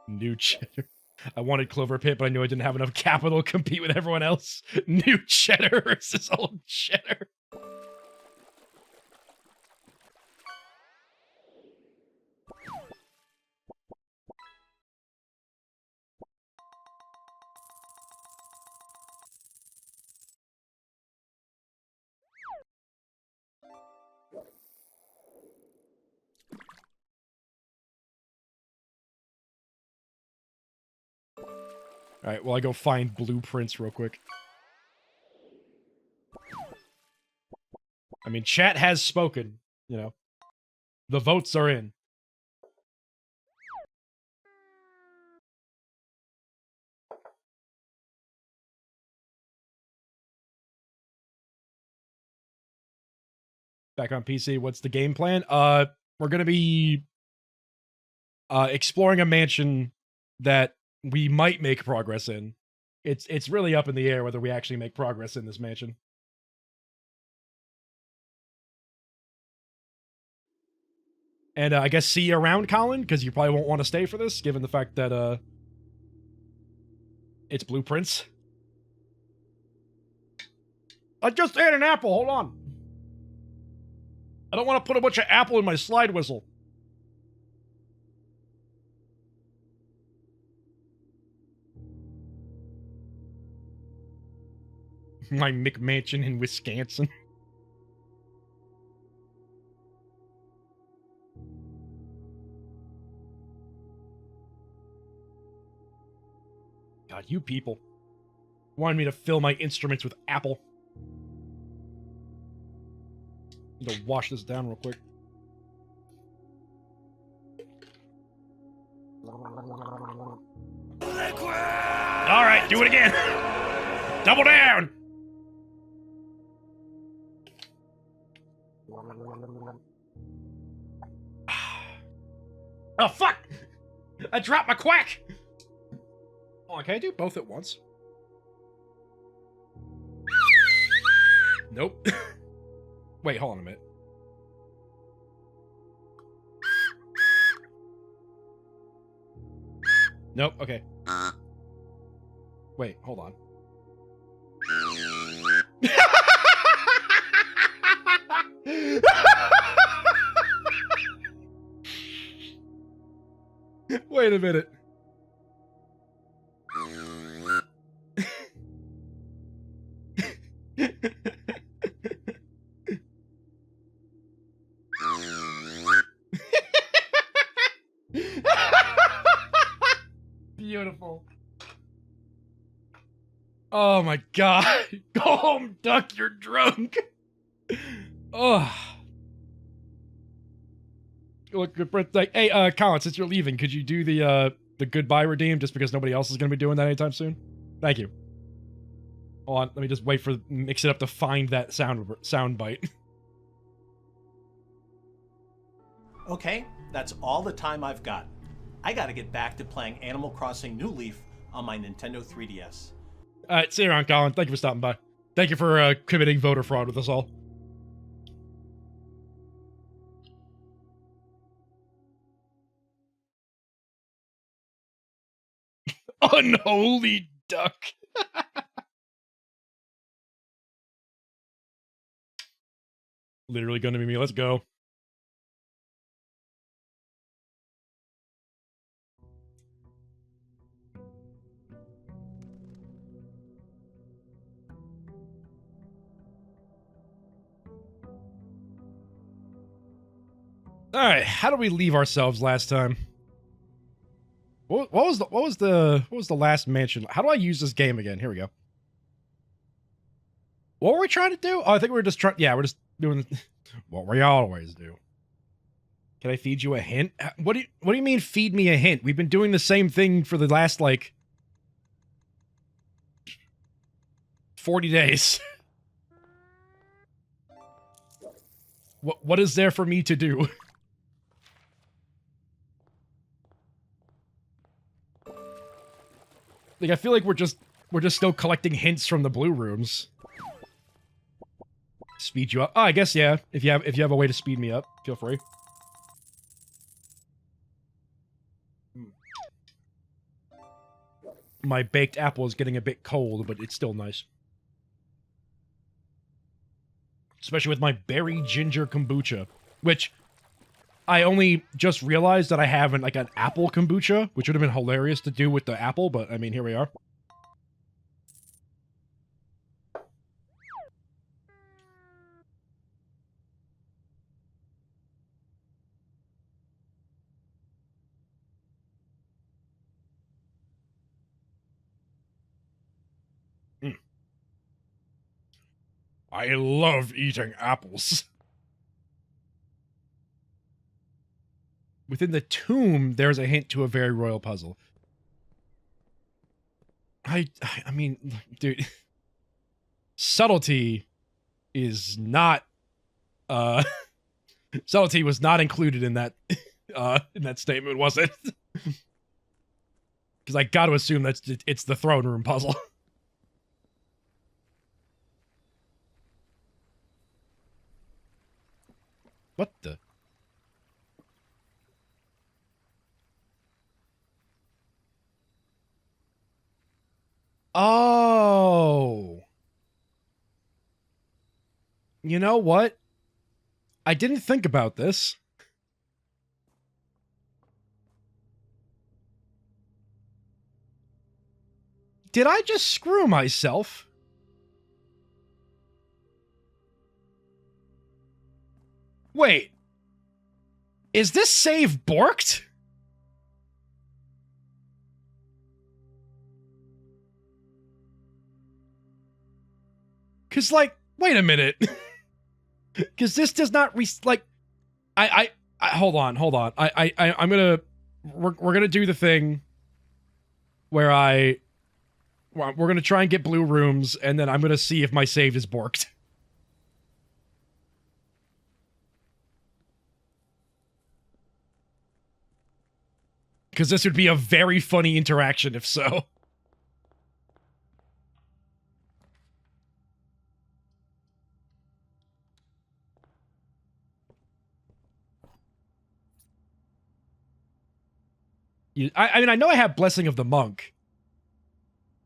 New cheddar. I wanted Clover Pit, but I knew I didn't have enough capital to compete with everyone else. New cheddar versus old cheddar. Alright, well, I go find blueprints real quick. I mean, chat has spoken, you know. The votes are in. Back on PC, what's the game plan? We're gonna be exploring a mansion that we might make progress in. It's really up in the air whether we actually make progress in this mansion. And I guess see you around, Colin, because you probably won't want to stay for this, given the fact that it's blueprints. I just ate an apple, hold on. I don't want to put a bunch of apple in my slide whistle. My McMansion in Wisconsin. God, you people. Wanted me to fill my instruments with apple. Need to wash this down real quick. Alright, do it again! Double down! Oh, fuck! I dropped my quack! Oh, can I do both at once? Nope. Wait, hold on a minute. Nope, okay. Wait, hold on. Wait a minute. Beautiful. Oh my god. Go home, Duck, you're drunk. Oh. Look, like, hey, Colin, since you're leaving, could you do the goodbye redeem just because nobody else is going to be doing that anytime soon? Thank you. Hold on, let me just wait for mix it up to find that sound bite. Okay, that's all the time I've got. I gotta get back to playing Animal Crossing New Leaf on my Nintendo 3DS. Alright, see you around, Colin. Thank you for stopping by. Thank you for committing voter fraud with us all. Unholy duck. Literally gonna be me. Let's go. All right, how do we leave ourselves last time? What was the last mansion? How do I use this game again? Here we go. What were we trying to do? Oh, I think we were just trying. Yeah, we're just doing what we always do. Can I feed you a hint? What do you mean feed me a hint? We've been doing the same thing for the last like 40 days. What is there for me to do? Like, I feel like we're just still collecting hints from the blue rooms. Speed you up. Oh, I guess yeah. If you have a way to speed me up, feel free. my baked apple is getting a bit cold, but it's still nice. Especially with my berry ginger kombucha, which I only just realized that I have like an apple kombucha, which would have been hilarious to do with the apple, but I mean, here we are. I love eating apples. Within the tomb, there's a hint to a very royal puzzle. I mean, dude, subtlety is not, subtlety was not included in that statement, was it? Because I got to assume that's it's the throne room puzzle. What the? Oh. You know what? I didn't think about this. Did I just screw myself? Wait. Is this save borked? Cause like, wait a minute. Cause this does not I hold on. I'm gonna we're gonna do the thing where we're gonna try and get blue rooms, and then I'm gonna see if my save is borked. Because this would be a very funny interaction if so. I mean, I know I have Blessing of the Monk,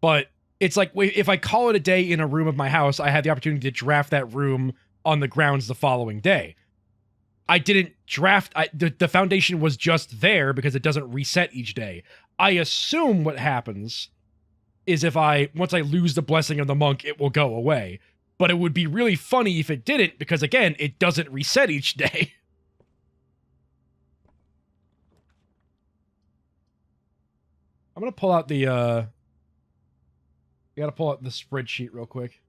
but it's like, if I call it a day in a room of my house, I have the opportunity to draft that room on the grounds the following day. I didn't draft, the foundation was just there because it doesn't reset each day. I assume what happens is once I lose the Blessing of the Monk, it will go away. But it would be really funny if it didn't, because again, it doesn't reset each day. I'm gonna pull out the, I gotta pull out the spreadsheet real quick.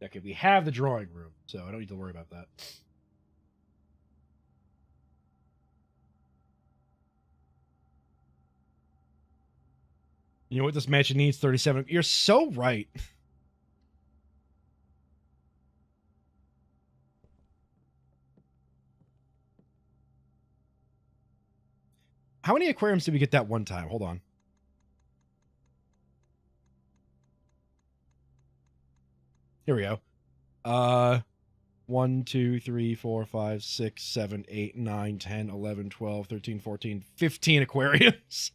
Okay, we have the drawing room, so I don't need to worry about that. You know what this mansion needs? 37. You're so right. How many aquariums did we get that one time? Hold on. Here we go. 1, 2, 3, 4, 5, 6, 7, 8, 9, 10, 11, 12, 13, 14, 15 aquariums.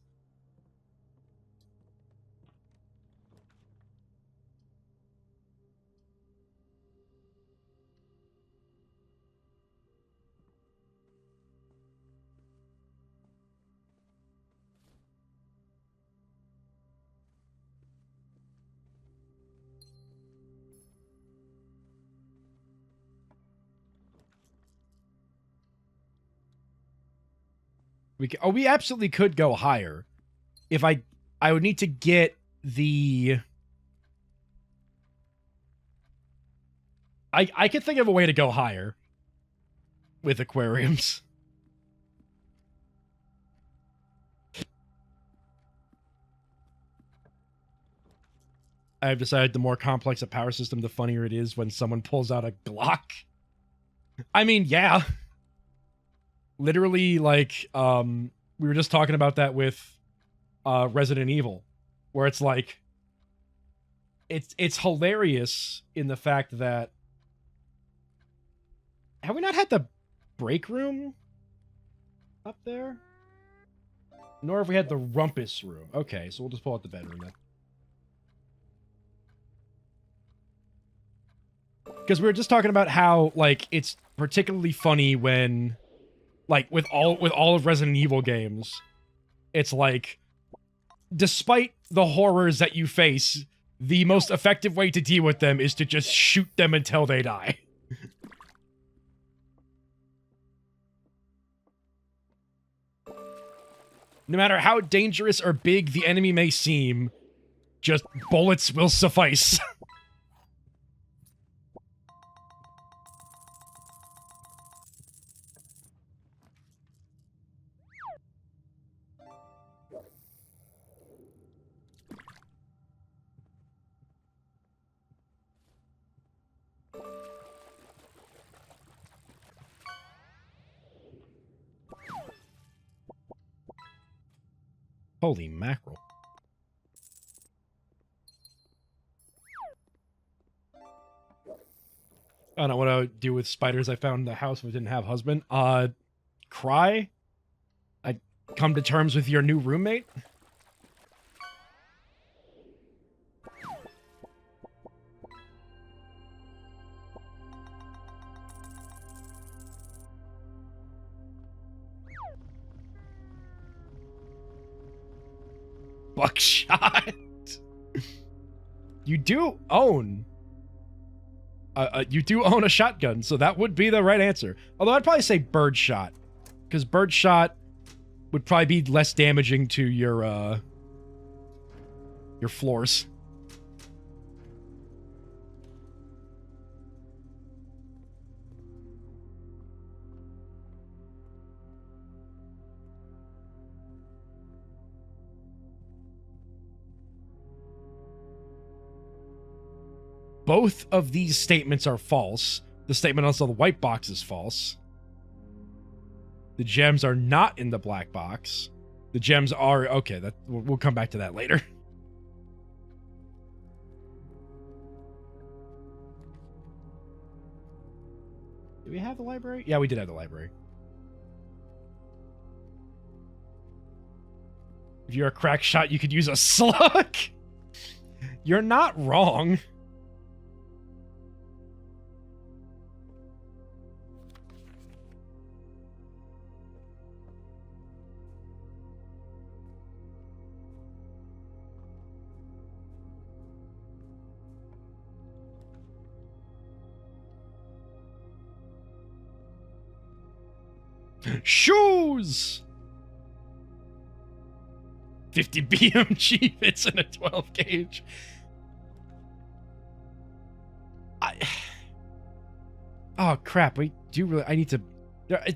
We absolutely could go higher. If I would need to get the... I could think of a way to go higher with aquariums. I have decided the more complex a power system, the funnier it is when someone pulls out a Glock. I mean, yeah. Literally, like, we were just talking about that with Resident Evil, where it's like it's hilarious in the fact that have we not had the break room up there? Nor have we had the rumpus room. Okay, so we'll just pull out the bedroom then. Because we were just talking about how, like, it's particularly funny when, like, with all of Resident Evil games, it's like, despite the horrors that you face, the most effective way to deal with them is to just shoot them until they die. No matter how dangerous or big the enemy may seem, just bullets will suffice. Holy mackerel. I don't know what I would do with spiders I found in the house if I didn't have husband. Cry? I'd come to terms with your new roommate? Buckshot. You do own a shotgun, so that would be the right answer. Although I'd probably say birdshot, because birdshot would probably be less damaging to your floors. Both of these statements are false. The statement on the white box is false. The gems are not in the black box. The gems are... Okay, we'll come back to that later. Did we have the library? Yeah, we did have the library. If you're a crack shot, you could use a slug. You're not wrong. Shoes! 50 BMG fits in a 12 gauge. Oh crap, we do really... I need to...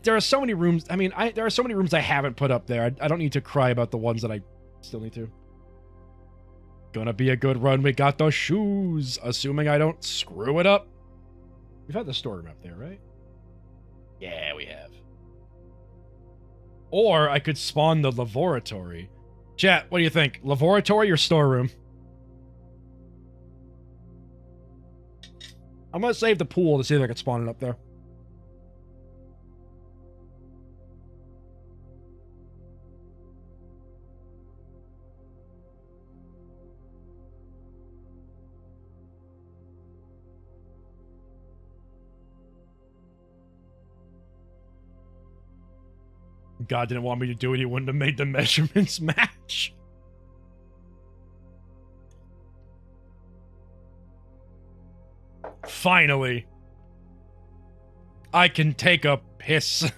There are so many rooms... I mean, there are so many rooms I haven't put up there. I don't need to cry about the ones that I still need to. Gonna be a good run. We got the shoes. Assuming I don't screw it up. We've had the storeroom up there, right? Yeah, we have. Or I could spawn the laboratory. Chat, what do you think? Laboratory or storeroom? I'm gonna save the pool to see if I can spawn it up there. God didn't want me to do it, he wouldn't have made the measurements match. Finally. I can take a piss.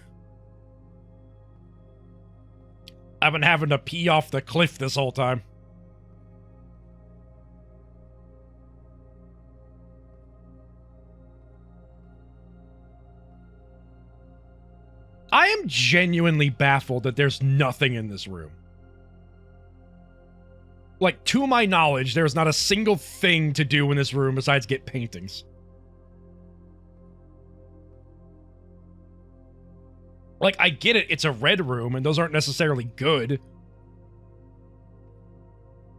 I've been having to pee off the cliff this whole time. I am genuinely baffled that there's nothing in this room. Like, to my knowledge, there's not a single thing to do in this room besides get paintings. Like, I get it, it's a red room, and those aren't necessarily good.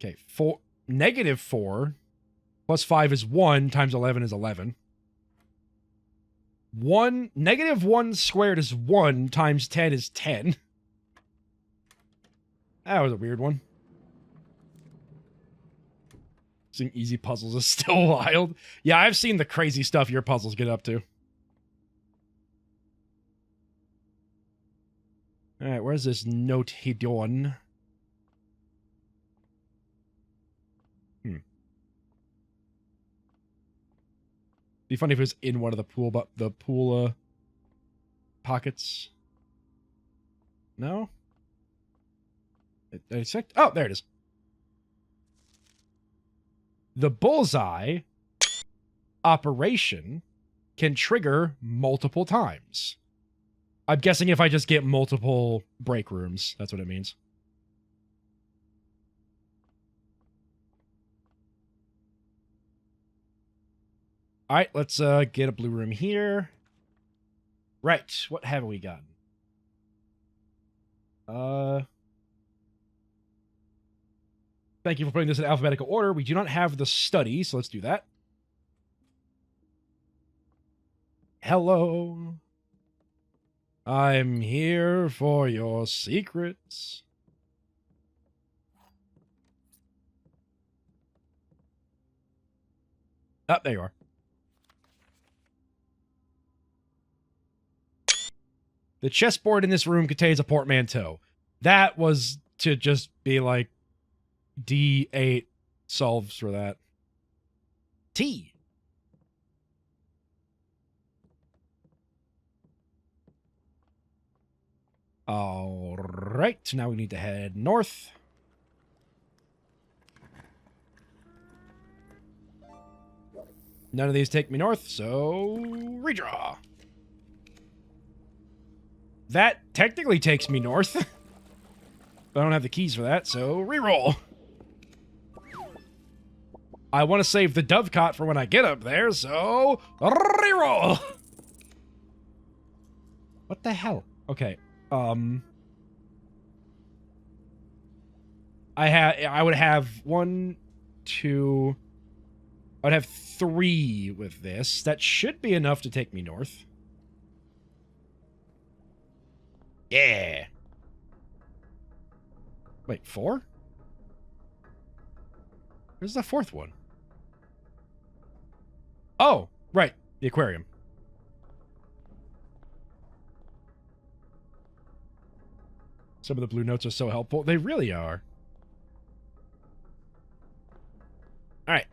Okay, -4 plus 5 is 1 times 11 is 11. -1 squared is 1 times 10 is 10. That was a weird one. Seeing easy puzzles is still wild. Yeah, I've seen the crazy stuff your puzzles get up to. Alright, where's this note hidden? Be funny if it was in one of the pool pockets. No? Oh, there it is. The bullseye operation can trigger multiple times. I'm guessing if I just get multiple break rooms, that's what it means. All right, let's get a blue room here. Right, what have we got? Thank you for putting this in alphabetical order. We do not have the study, so let's do that. Hello. I'm here for your secrets. Oh, there you are. The chessboard in this room contains a portmanteau. That was to just be like, D8 solves for that. T. All right, now we need to head north. None of these take me north, so redraw. That technically takes me north. But I don't have the keys for that, so reroll. I want to save the dovecot for when I get up there, so reroll. What the hell? Okay. I would have 1, 2. I would have 3 with this. That should be enough to take me north. Yeah. Wait, 4? Where's the 4th one? Oh, right. The aquarium. Some of the blue notes are so helpful. They really are. All right.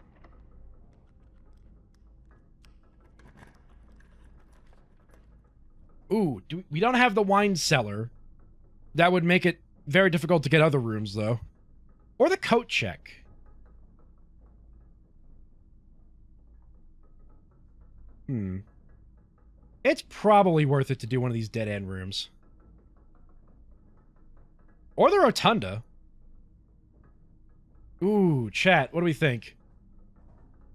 Ooh, we don't have the wine cellar. That would make it very difficult to get other rooms, though. Or the coat check. It's probably worth it to do one of these dead-end rooms. Or the rotunda. Ooh, chat, what do we think?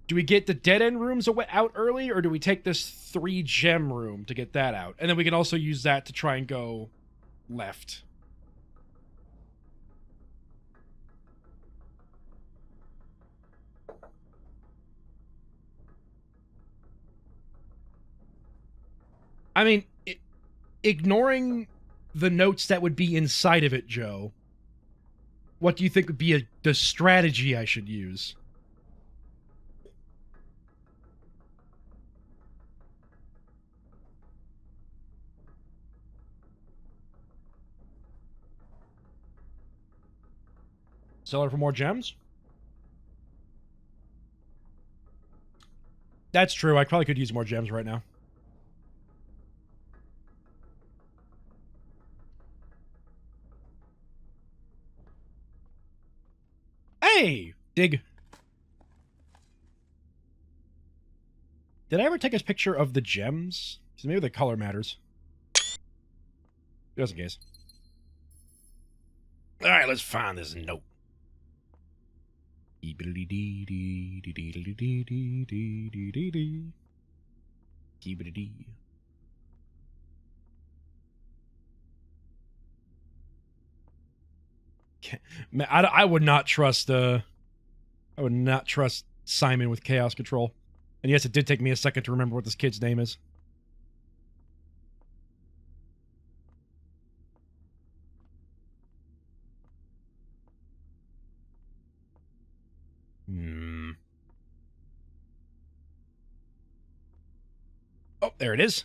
Do we get the dead-end rooms out early, or do we take this 3-gem room to get that out? And then we can also use that to try and go left. I mean, ignoring the notes that would be inside of it, Joe, what do you think would be the strategy I should use? Sell her for more gems? That's true. I probably could use more gems right now. Hey! Dig. Did I ever take a picture of the gems? Because maybe the color matters. Just in case. Alright, let's find this note. Man, I would not trust Simon with chaos control. And yes, it did take me a second to remember what this kid's name is. Oh, there it is.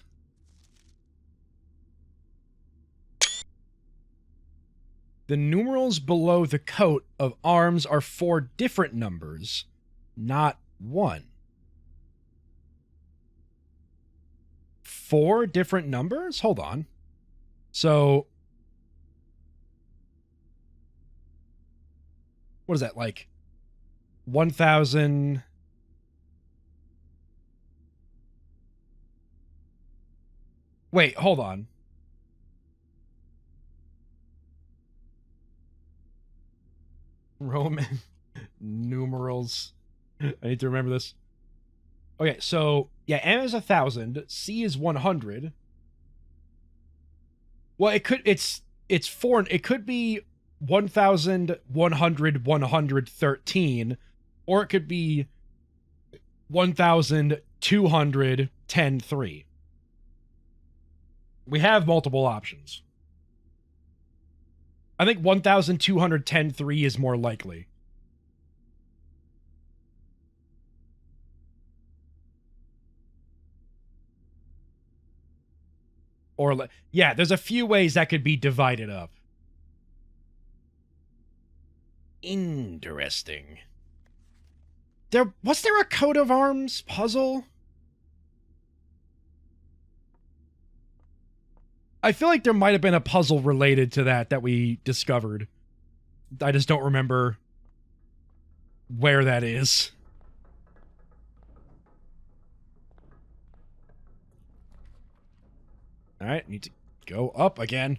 The numerals below the coat of arms are 4 different numbers, not 1. 4 different numbers? Hold on. So, what is that, like 1,000... Wait, hold on. Roman numerals. I need to remember this. Okay, so yeah, M is 1,000, C is 100. Well, it's 4. It could be 1,113, or it could be 1,210.3. We have multiple options. I think 1,210.3 is more likely. Or, yeah, there's a few ways that could be divided up. Interesting. Was there a coat of arms puzzle? I feel like there might have been a puzzle related to that we discovered. I just don't remember where that is. Alright, need to go up again.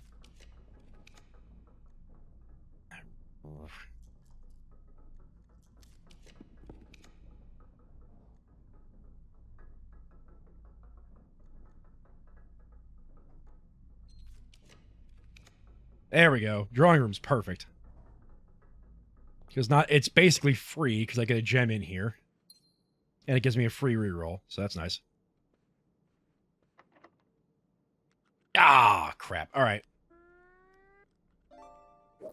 There we go. Drawing room's perfect. Because it's basically free because I get a gem in here. And it gives me a free reroll, so that's nice. Ah, crap. Alright. I'm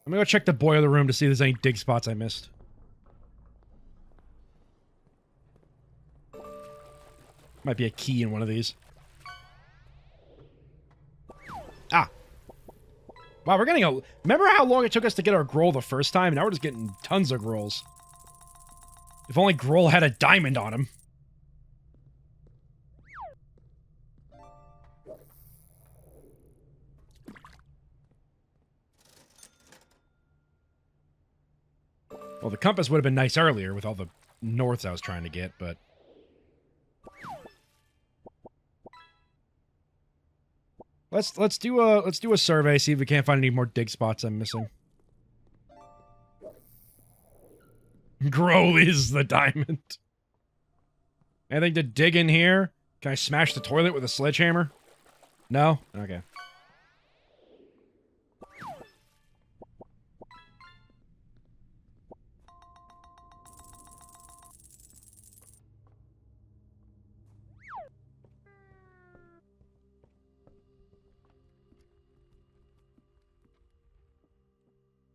gonna go check the boiler room to see if there's any dig spots I missed. Might be a key in one of these. Ah. Wow, we're getting a... Remember how long it took us to get our Grohl the first time? Now we're just getting tons of Grohls. If only Grohl had a diamond on him. Well, the compass would have been nice earlier with all the norths I was trying to get, but... Let's do a survey, see if we can't find any more dig spots I'm missing. Grohl is the diamond. Anything to dig in here? Can I smash the toilet with a sledgehammer? No? Okay.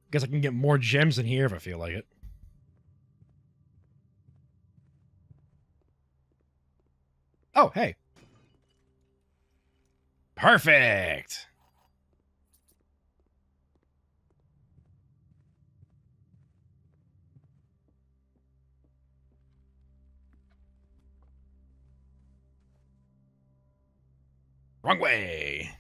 Guess I can get more gems in here if I feel like it. Oh, hey. Perfect! Wrong way!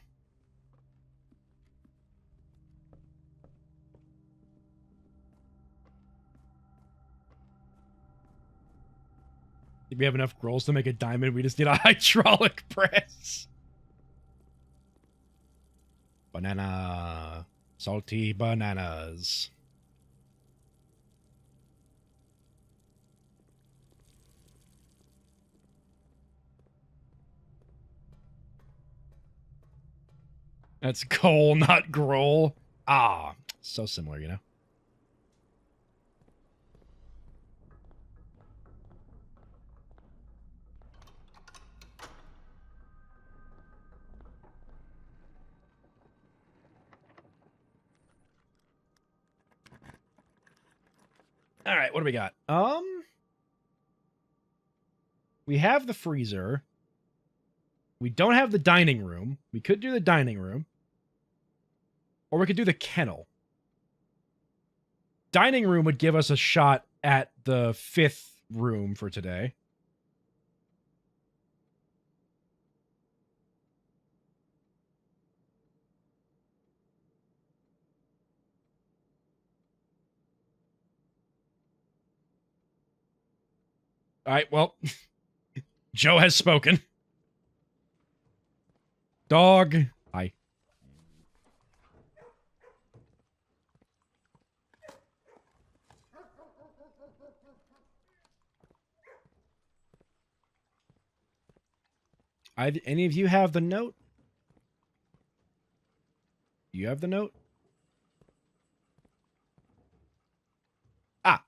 Think we have enough Grohls to make a diamond? We just need a hydraulic press. Banana. Salty bananas. That's coal, not Grohl. Ah, So similar, you know? All right, what do we got? We have the freezer. We don't have the dining room. We could do the dining room. Or we could do the kennel. Dining room would give us a shot at the 5th room for today. All right, well, Joe has spoken. Dog. Hi. Any of you have the note? You have the note? Ah.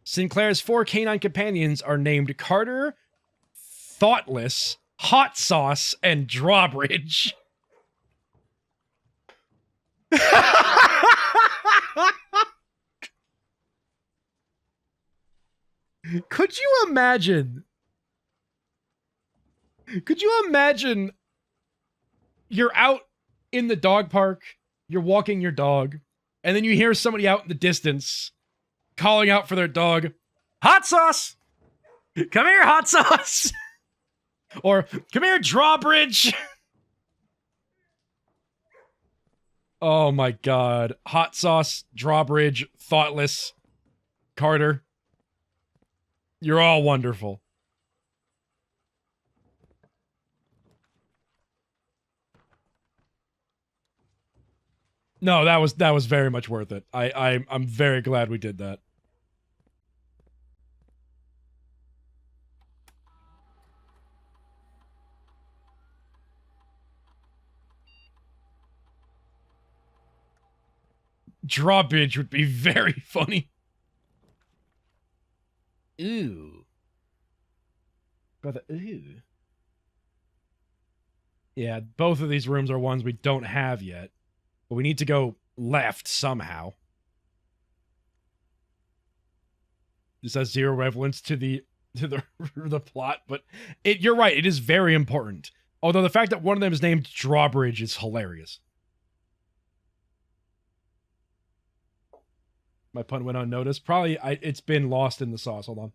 Sinclair's 4 canine companions are named Carter, Thoughtless, Hot Sauce, and Drawbridge. Could you imagine? Could you imagine you're out in the dog park, you're walking your dog, and then you hear somebody out in the distance calling out for their dog, Hot Sauce! Come here, Hot Sauce! Or, come here, Drawbridge! Oh my god. Hot Sauce, Drawbridge, Thoughtless, Carter. You're all wonderful. No, that was very much worth it. I'm very glad we did that. Drawbridge would be very funny. Ooh. Brother, ooh. Yeah, both of these rooms are ones we don't have yet. But we need to go left somehow. This has zero relevance to the the plot, but you're right, it is very important. Although the fact that one of them is named Drawbridge is hilarious. My pun went unnoticed. Probably it's been lost in the sauce. Hold on.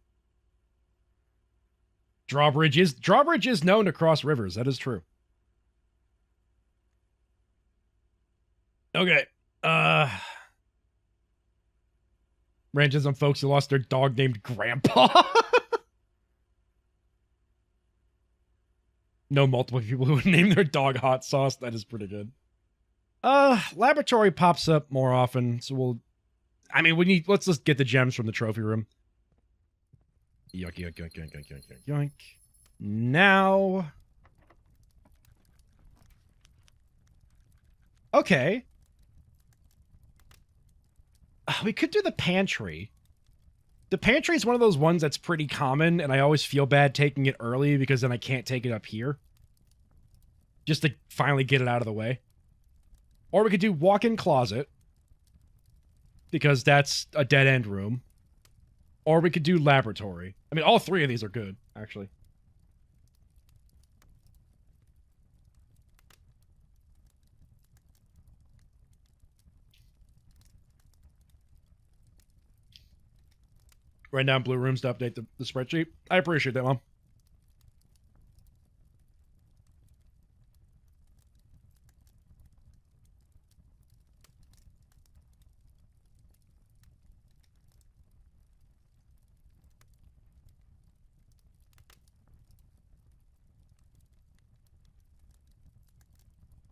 Drawbridge is known to cross rivers. That is true. Okay. Ran into some folks who lost their dog named Grandpa. No multiple people who would name their dog Hot Sauce. That is pretty good. Laboratory pops up more often, so let's just get the gems from the trophy room. Yoink, yoink, yoink, yoink, yoink, yoink, yoink, yoink. Now. Okay. We could do the pantry. The pantry is one of those ones that's pretty common, and I always feel bad taking it early because then I can't take it up here. Just to finally get it out of the way. Or we could do walk-in closet, because that's a dead-end room. Or we could do laboratory. I mean, all three of these are good, actually. Write down blue rooms to update the spreadsheet. I appreciate that, Mom.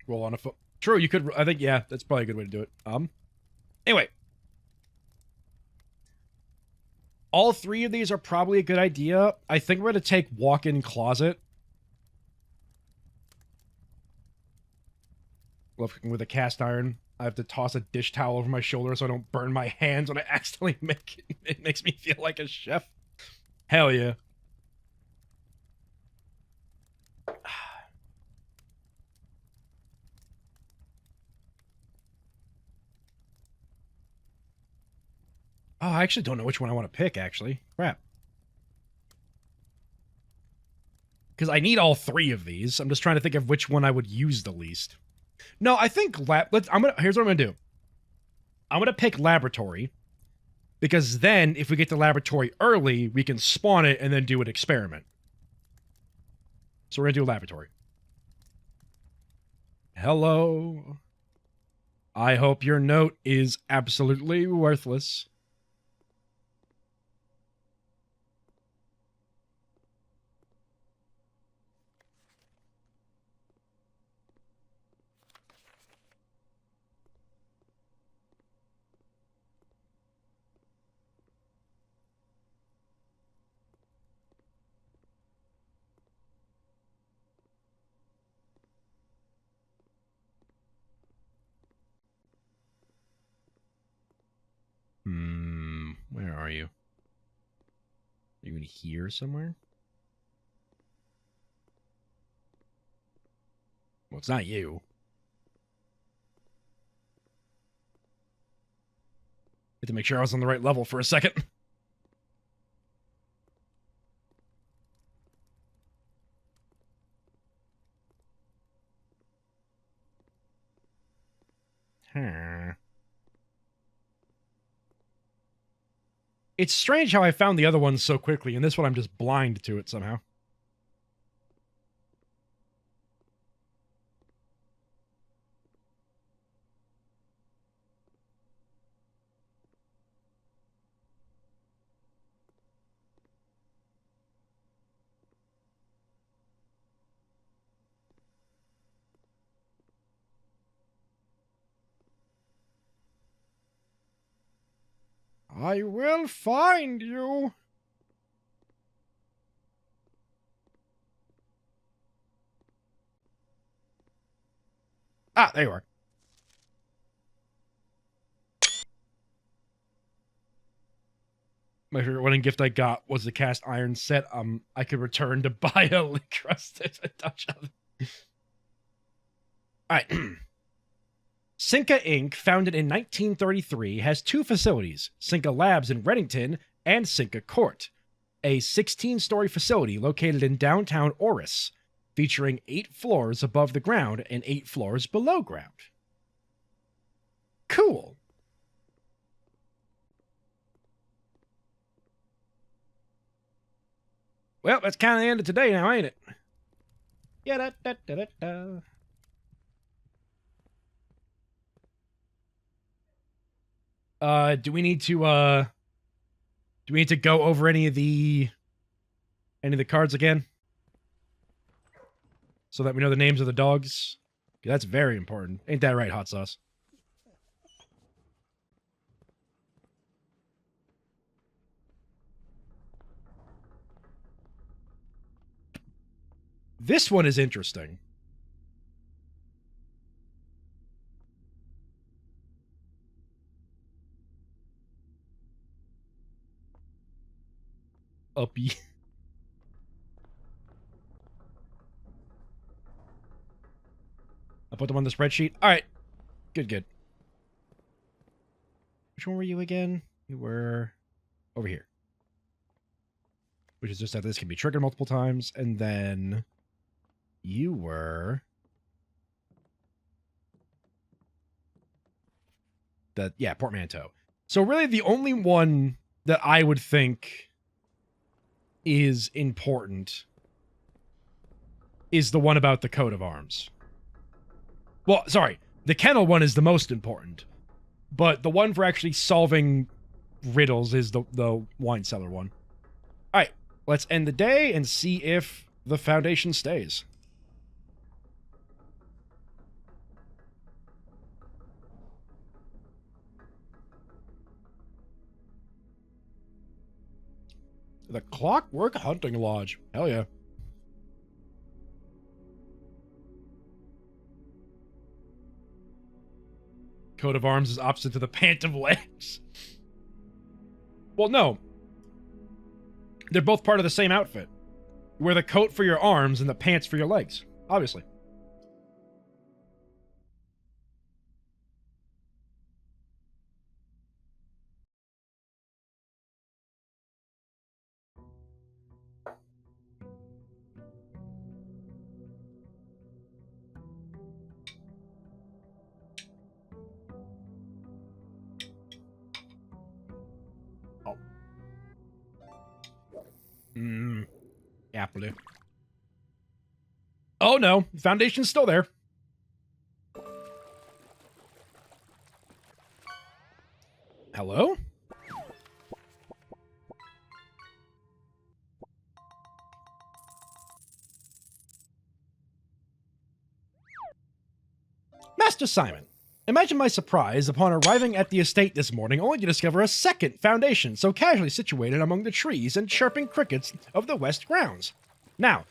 Roll on a foot. True, you could. I think, yeah, that's probably a good way to do it. Anyway. All three of these are probably a good idea. I think we're going to take walk-in closet. Love cooking with a cast iron. I have to toss a dish towel over my shoulder so I don't burn my hands when I accidentally make it. It makes me feel like a chef. Hell yeah. Oh, I actually don't know which one I want to pick, actually. Crap. Because I need all three of these. I'm just trying to think of which one I would use the least. No, I think here's what I'm gonna do. I'm gonna pick laboratory. Because then, if we get to laboratory early, we can spawn it and then do an experiment. So we're gonna do laboratory. Hello. I hope your note is absolutely worthless. Where are you? Are you in here somewhere? Well, it's not you. Had to make sure I was on the right level for a second. It's strange how I found the other ones so quickly, and this one I'm just blind to it somehow. I will find you. Ah, there you are. My favorite wedding gift I got was the cast iron set. I could return to buy a encrusted Dutch oven. All right. Cinca Inc., founded in 1933, has two facilities, Cinca Labs in Reddington and Cinca Court, a 16-story facility located in downtown Oris, featuring 8 floors above the ground and 8 floors below ground. Cool. Well, that's kind of the end of today now, ain't it? Yeah, da da da da da. Do we need to go over any of the cards again? So that we know the names of the dogs? That's very important. Ain't that right, Hot Sauce? This one is interesting. Uppy. I'll put them on the spreadsheet. All right. Good, good. Which one were you again? You were over here. Which is just that this can be triggered multiple times. And then you were... portmanteau. So really the only one that I would think is important is the one about the coat of arms. Well, sorry, the kennel one is the most important, but the one for actually solving riddles is the wine cellar one. All right, let's end the day and see if the foundation stays. The Clockwork Hunting Lodge. Hell yeah. Coat of arms is opposite to the pant of legs. Well, no. They're both part of the same outfit. You wear the coat for your arms and the pants for your legs, obviously. Oh. Apple. Oh no, foundation's still there. Hello? Master Simon, imagine my surprise upon arriving at the estate this morning only to discover a second foundation so casually situated among the trees and chirping crickets of the west grounds. Now,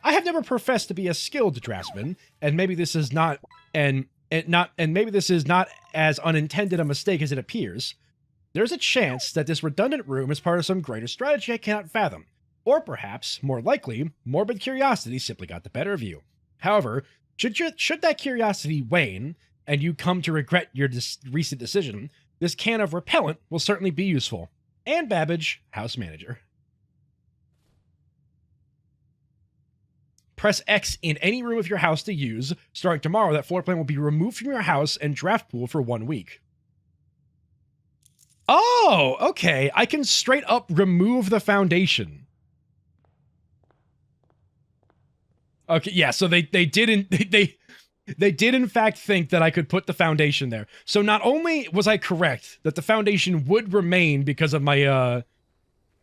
I have never professed to be a skilled draftsman, and maybe this is not as unintended a mistake as it appears. There's a chance that this redundant room is part of some greater strategy I cannot fathom, or perhaps, more likely, morbid curiosity simply got the better of you. However, should that curiosity wane, and you come to regret your recent decision, this can of repellent will certainly be useful. Anne Babbage, house manager. Press X in any room of your house to use. Starting tomorrow, that floor plan will be removed from your house and draft pool for 1 week. Oh, okay. I can straight up remove the foundation. Okay, yeah, so they did in fact think that I could put the foundation there. So not only was I correct that the foundation would remain because of my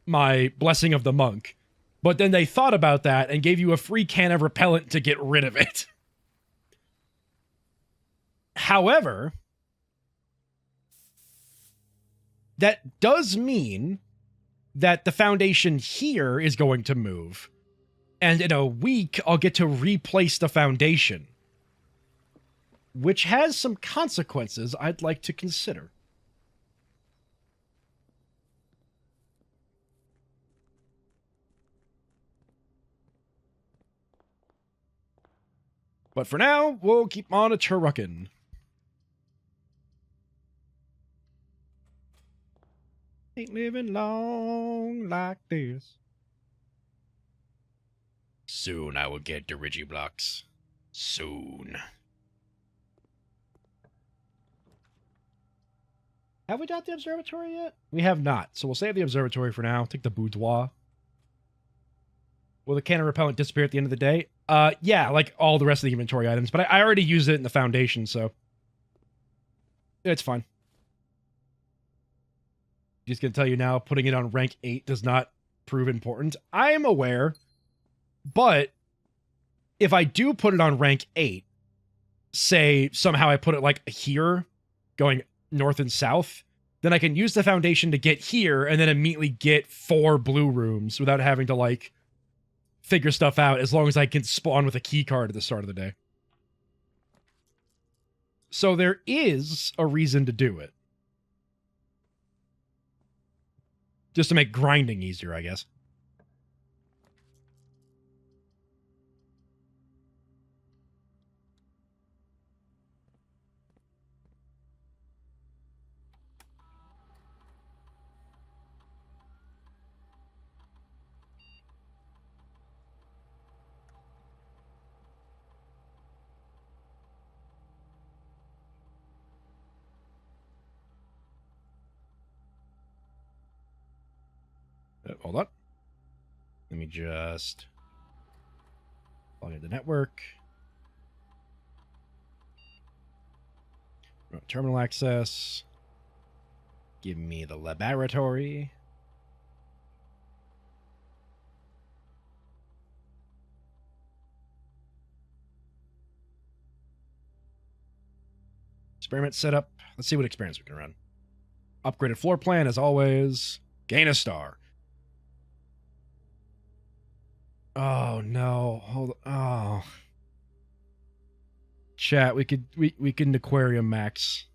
my blessing of the monk, but then they thought about that and gave you a free can of repellent to get rid of it. However, that does mean that the foundation here is going to move. And in a week, I'll get to replace the foundation. Which has some consequences I'd like to consider. But for now, we'll keep on a truckin'. Ain't living long like this. Soon I will get the Ridgy blocks. Soon. Have we got the observatory yet? We have not, so we'll save the observatory for now. Take the boudoir. Will the can of repellent disappear at the end of the day? Yeah, like all the rest of the inventory items, but I already used it in the foundation, so it's fine. Just gonna tell you now, putting it on rank 8 does not prove important. I am aware, but if I do put it on rank 8, say somehow I put it like here, going north and south, then I can use the foundation to get here and then immediately get 4 blue rooms without having to like figure stuff out, as long as I can spawn with a key card at the start of the day. So there is a reason to do it. Just to make grinding easier, I guess. Hold on. Let me just log into the network. Terminal access. Give me the laboratory. Experiment setup. Let's see what experiments we can run. Upgraded floor plan, as always. Gain a star. Oh no! Hold on. Oh, chat. We can aquarium max.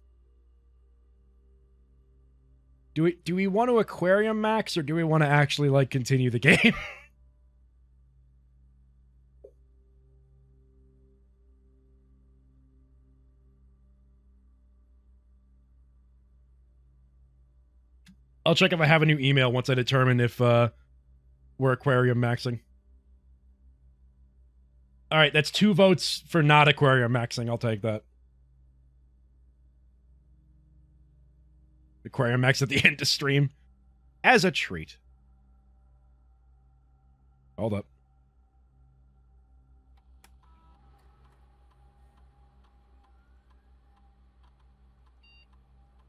Do we want to aquarium max, or do we want to actually, like, continue the game? I'll check if I have a new email once I determine if we're aquarium maxing. All right, that's 2 votes for not aquarium maxing. I'll take that. Aquarium max at the end of stream as a treat. Hold up.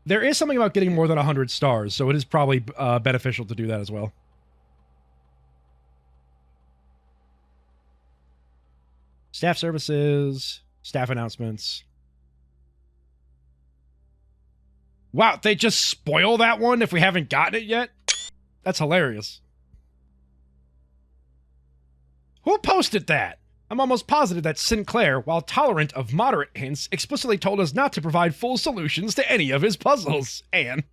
There is something about getting more than 100 stars, so it is probably beneficial to do that as well. Staff services, staff announcements. Wow, they just spoil that one if we haven't gotten it yet? That's hilarious. Who posted that? I'm almost positive that Sinclair, while tolerant of moderate hints, explicitly told us not to provide full solutions to any of his puzzles. Anne.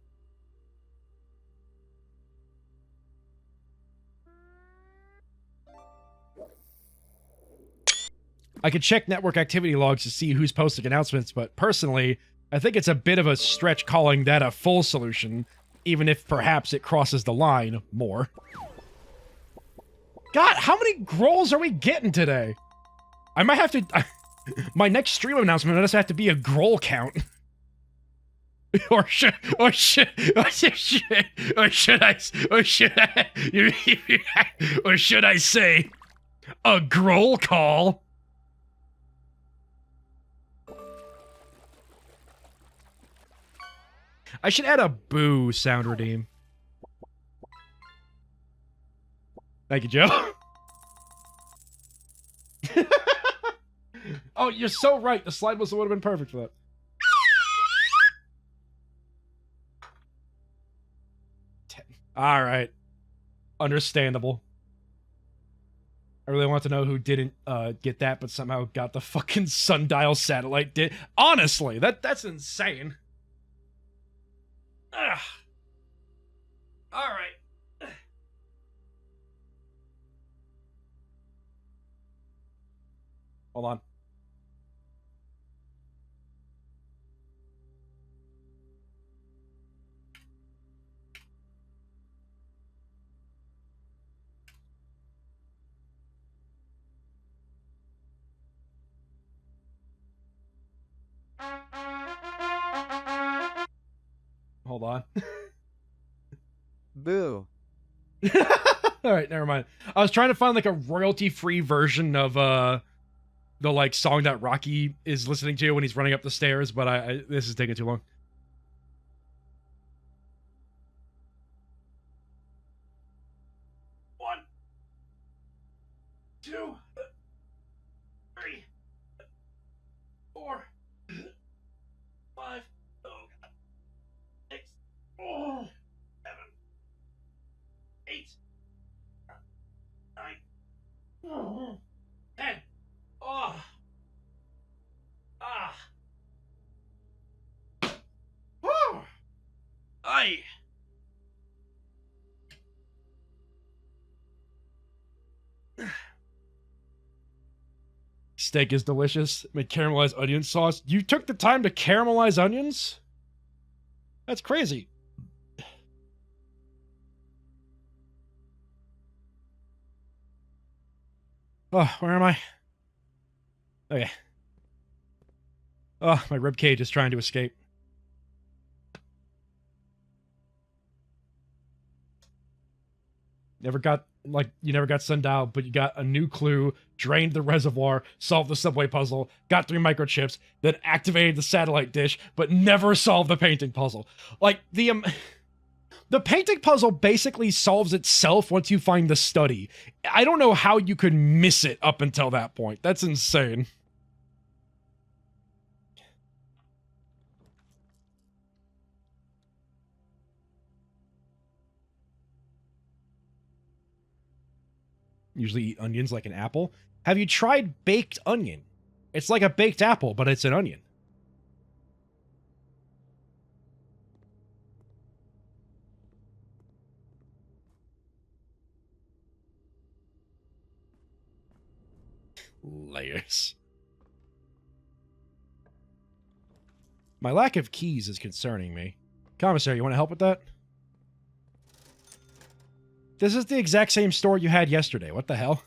I could check network activity logs to see who's posting announcements, but personally, I think it's a bit of a stretch calling that a full solution, even if perhaps it crosses the line more. God, how many grolls are we getting today? I might have to... my next stream announcement does have to be a groll count. or should I say a groll call? I should add a boo sound redeem. Thank you, Joe. Oh, you're so right. The slide whistle would have been perfect for that. All right. Understandable. I really want to know who didn't get that, but somehow got the fucking sundial satellite. Honestly, that's insane. Ugh. All right. Hold on. Hold on. Boo. All right, never mind. I was trying to find like a royalty-free version of the like song that Rocky is listening to when he's running up the stairs, but I this is taking too long. One, 2, 3, 4, 5, 6, 7, 8, 9, 10. Oh. Ah. Woo. Aye. Steak is delicious. Make caramelized onion sauce. You took the time to caramelize onions? That's crazy. Oh, where am I? Okay. Oh, my ribcage is trying to escape. Never got, like, you never got sundial, but you got a new clue, drained the reservoir, solved the subway puzzle, got 3 microchips, then activated the satellite dish, but never solved the painting puzzle. Like, the painting puzzle basically solves itself once you find the study. I don't know how you could miss it up until that point. That's insane. Usually eat onions like an apple. Have you tried baked onion? It's like a baked apple, but it's an onion. Layers. My lack of keys is concerning me. Commissary, you want to help with that? This is the exact same store you had yesterday. What the hell?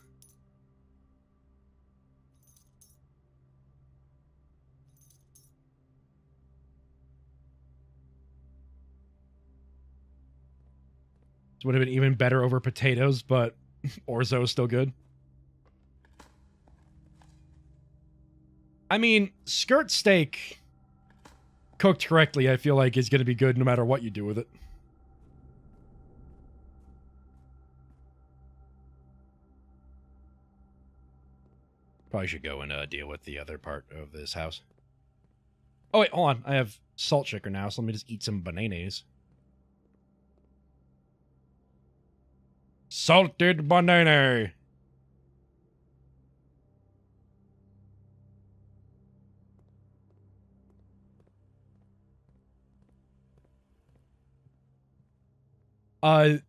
This would have been even better over potatoes, but orzo is still good. I mean, skirt steak cooked correctly, I feel like is going to be good no matter what you do with it. Probably should go and deal with the other part of this house. Oh, wait, hold on. I have salt shaker now, so let me just eat some bananas. Salted banana. I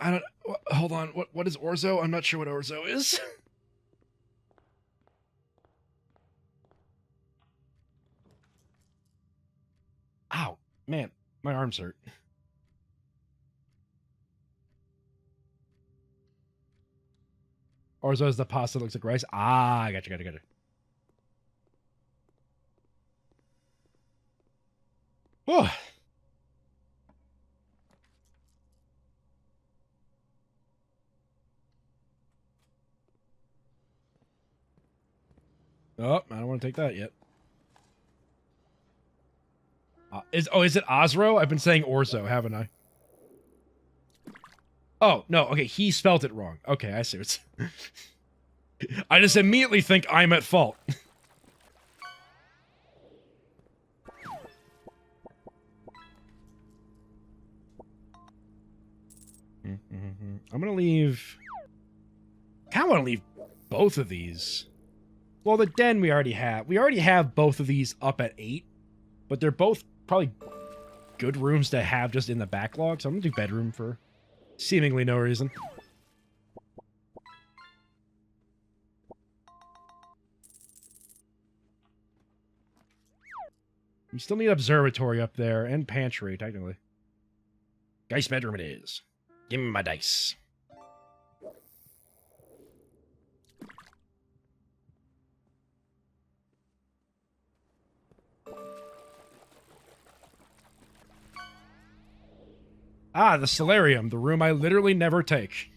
don't... Hold on. What is orzo? I'm not sure what orzo is. Ow. Man, my arms hurt. Orzo is the pasta that looks like rice. Ah, gotcha. Oh. Oh, I don't want to take that yet. Is it Osro? I've been saying Orzo, haven't I? Oh, no, okay, he spelled it wrong. Okay, I see what's... I just immediately think I'm at fault. I'm gonna leave... I kinda wanna leave both of these. Well, the den we already have. We already have both of these up at 8. But they're both probably good rooms to have just in the backlog. So I'm gonna do bedroom for seemingly no reason. We still need observatory up there and pantry, technically. Dice bedroom it is. Give me my dice. Ah, the solarium, the room I literally never take.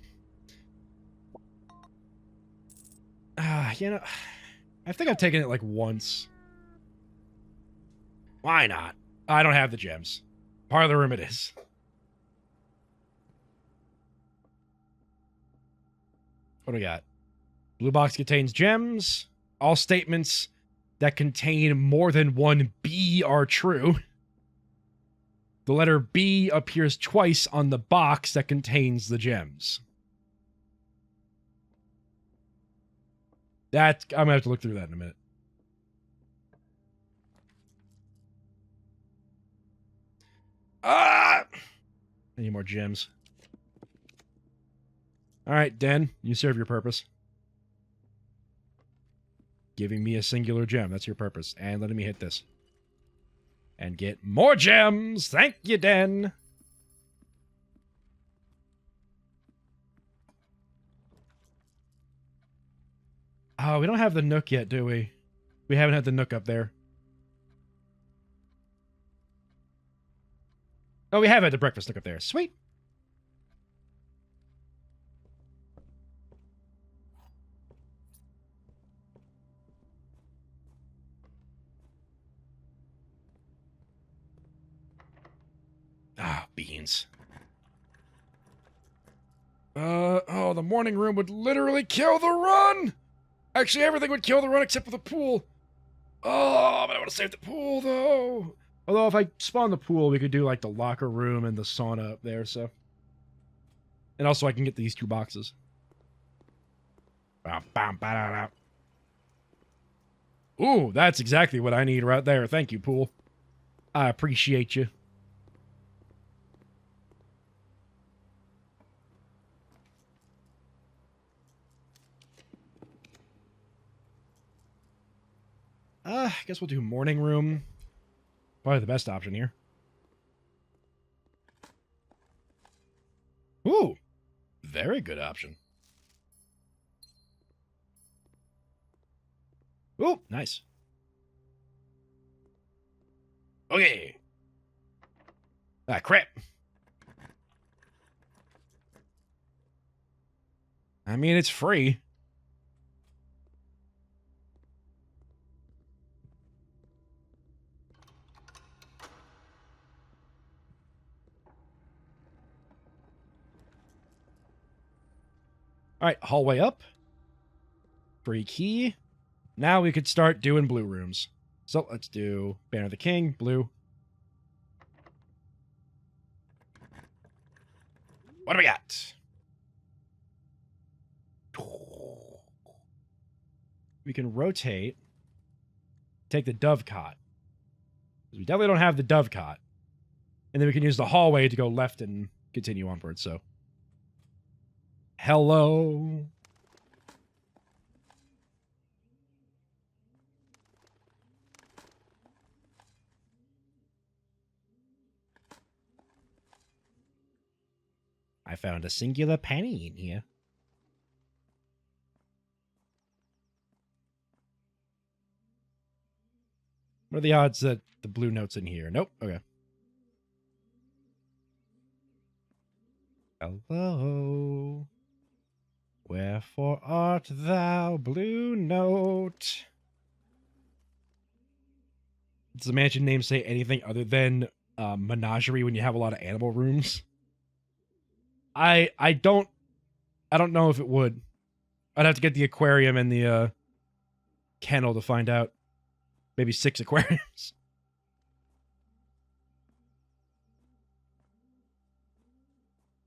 You know, I think I've taken it like once. Why not? I don't have the gems. Parlor room it is. What do we got? Blue box contains gems. All statements that contain more than one B are true. The letter B appears twice on the box that contains the gems. I'm gonna have to look through that in a minute. Ah! I need more gems. Alright, Den, you serve your purpose. Giving me a singular gem, that's your purpose. And letting me hit this. And get more gems! Thank you, Den! Oh, we don't have the Nook yet, do we? We haven't had the Nook up there. Oh, we have had the breakfast Nook up there. Sweet! Ah, beans. Oh, the morning room would literally kill the run! Actually, everything would kill the run except for the pool. Oh, but I want to save the pool, though. Although, if I spawn the pool, we could do, like, the locker room and the sauna up there, so. And also, I can get these 2 boxes. Ooh, that's exactly what I need right there. Thank you, pool. I appreciate you. I guess we'll do morning room. Probably the best option here. Ooh, very good option. Ooh, nice. Okay. Ah, crap. I mean, it's free. All right, hallway up. Free key. Now we could start doing blue rooms. So let's do Banner of the King, blue. What do we got? We can rotate. Take the dovecot. We definitely don't have the dovecot. And then we can use the hallway to go left and continue onward, so. Hello. I found a singular penny in here. What are the odds that the blue note's in here? Nope. Okay. Hello. Wherefore art thou, blue note? Does the mansion name say anything other than menagerie when you have a lot of animal rooms? I don't know if it would. I'd have to get the aquarium and the kennel to find out. Maybe 6 aquariums.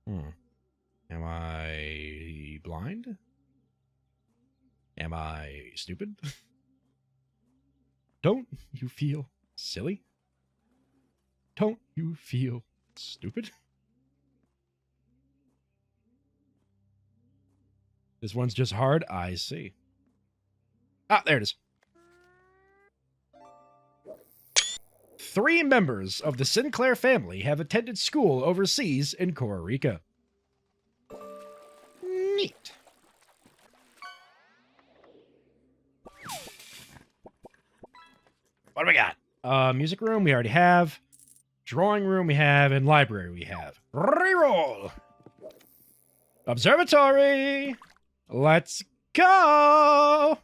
Am I blind? Am I stupid? Don't you feel silly? Don't you feel stupid? This one's just hard? I see. Ah, there it is. 3 members of the Sinclair family have attended school overseas in Costa Rica. Neat. What do we got? Music room we already have. Drawing room we have. And library we have. Reroll! Observatory! Let's go!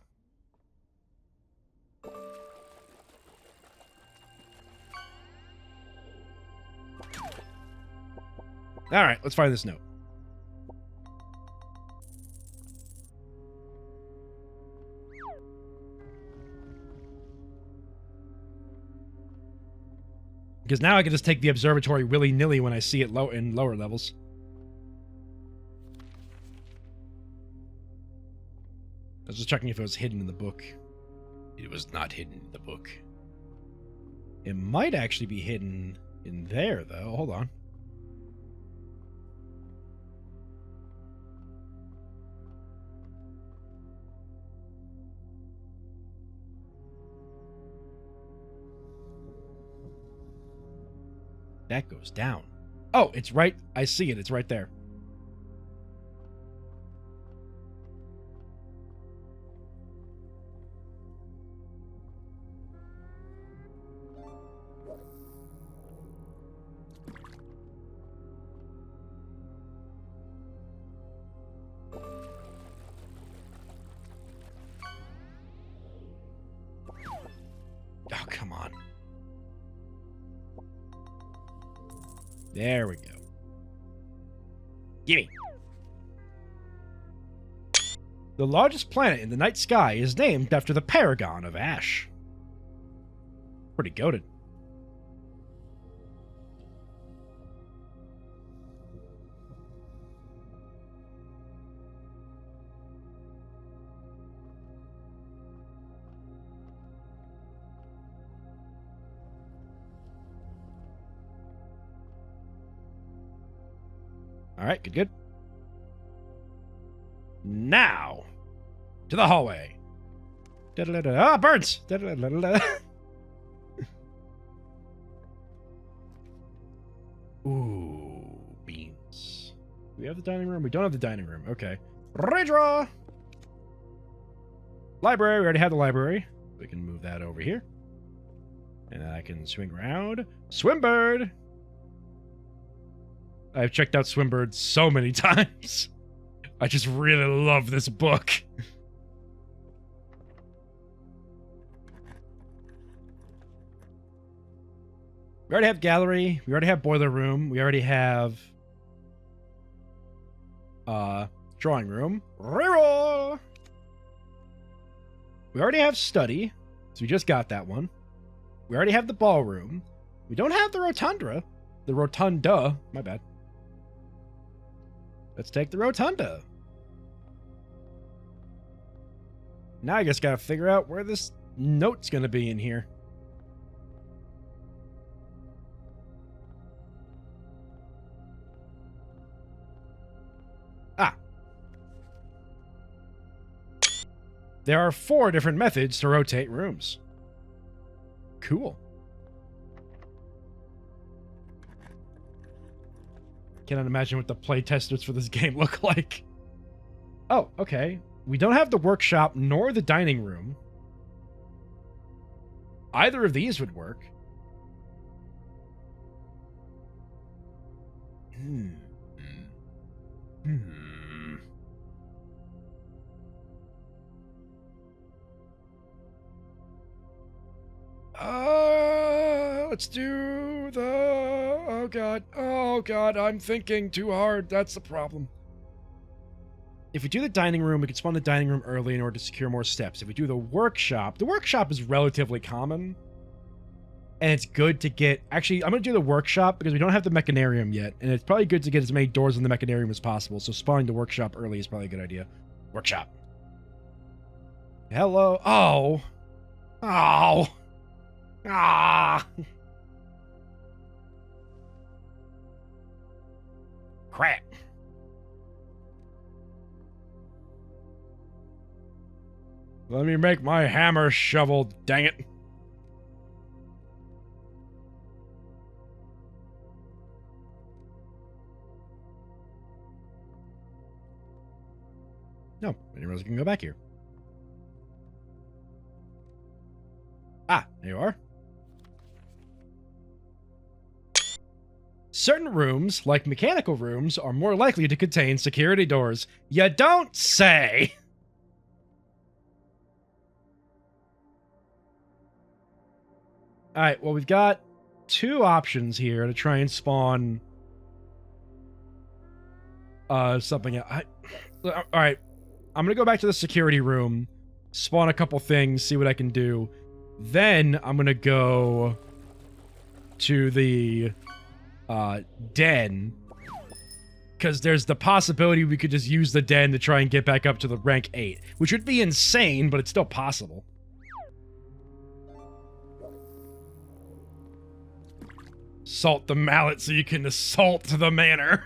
All right, let's find this note. Because now I can just take the observatory willy-nilly when I see it low in lower levels. I was just checking if it was hidden in the book. It was not hidden in the book. It might actually be hidden in there, though. Hold on. That goes down. Oh, it's right. I see it. It's right there. Oh, come on. There we go. Gimme. The largest planet in the night sky is named after the Paragon of Ash. Pretty goated. All right, good, good. Now, to the hallway. Ah, birds! Da-da-da-da-da. Ooh, beans. Do we have the dining room? We don't have the dining room. Okay. Redraw! Library. We already have the library. We can move that over here. And I can swing around. Swimbird! I've checked out Swimbird so many times. I just really love this book. We already have gallery. We already have boiler room. We already have drawing room. Reroll! We already have study. So we just got that one. We already have the ballroom. We don't have the rotunda. The rotunda. My bad. Let's take the rotunda. Now I just gotta figure out where this note's gonna be in here. Ah. There are 4 different methods to rotate rooms. Cool. Cannot imagine what the playtesters for this game look like. Oh, okay. We don't have the workshop nor the dining room. Either of these would work. Let's do the... Oh god, I'm thinking too hard. That's the problem. If we do the dining room, we can spawn the dining room early in order to secure more steps. If we do the workshop is relatively common. And it's good to get... Actually, I'm going to do the workshop because we don't have the mechanarium yet. And it's probably good to get as many doors in the mechanarium as possible. So spawning the workshop early is probably a good idea. Workshop. Hello. Oh. Oh. Ah. Crap. Let me make my hammer shovel, dang it. No, I didn't realize I can go back here. Ah, there you are. Certain rooms, like mechanical rooms, are more likely to contain security doors. You don't say! Alright, well, we've got 2 options here to try and spawn something else. Alright, I'm gonna go back to the security room, spawn a couple things, see what I can do. Then I'm gonna go to the den, because there's the possibility we could just use the den to try and get back up to the rank 8, which would be insane, but it's still possible. Salt the mallet so you can assault the manor.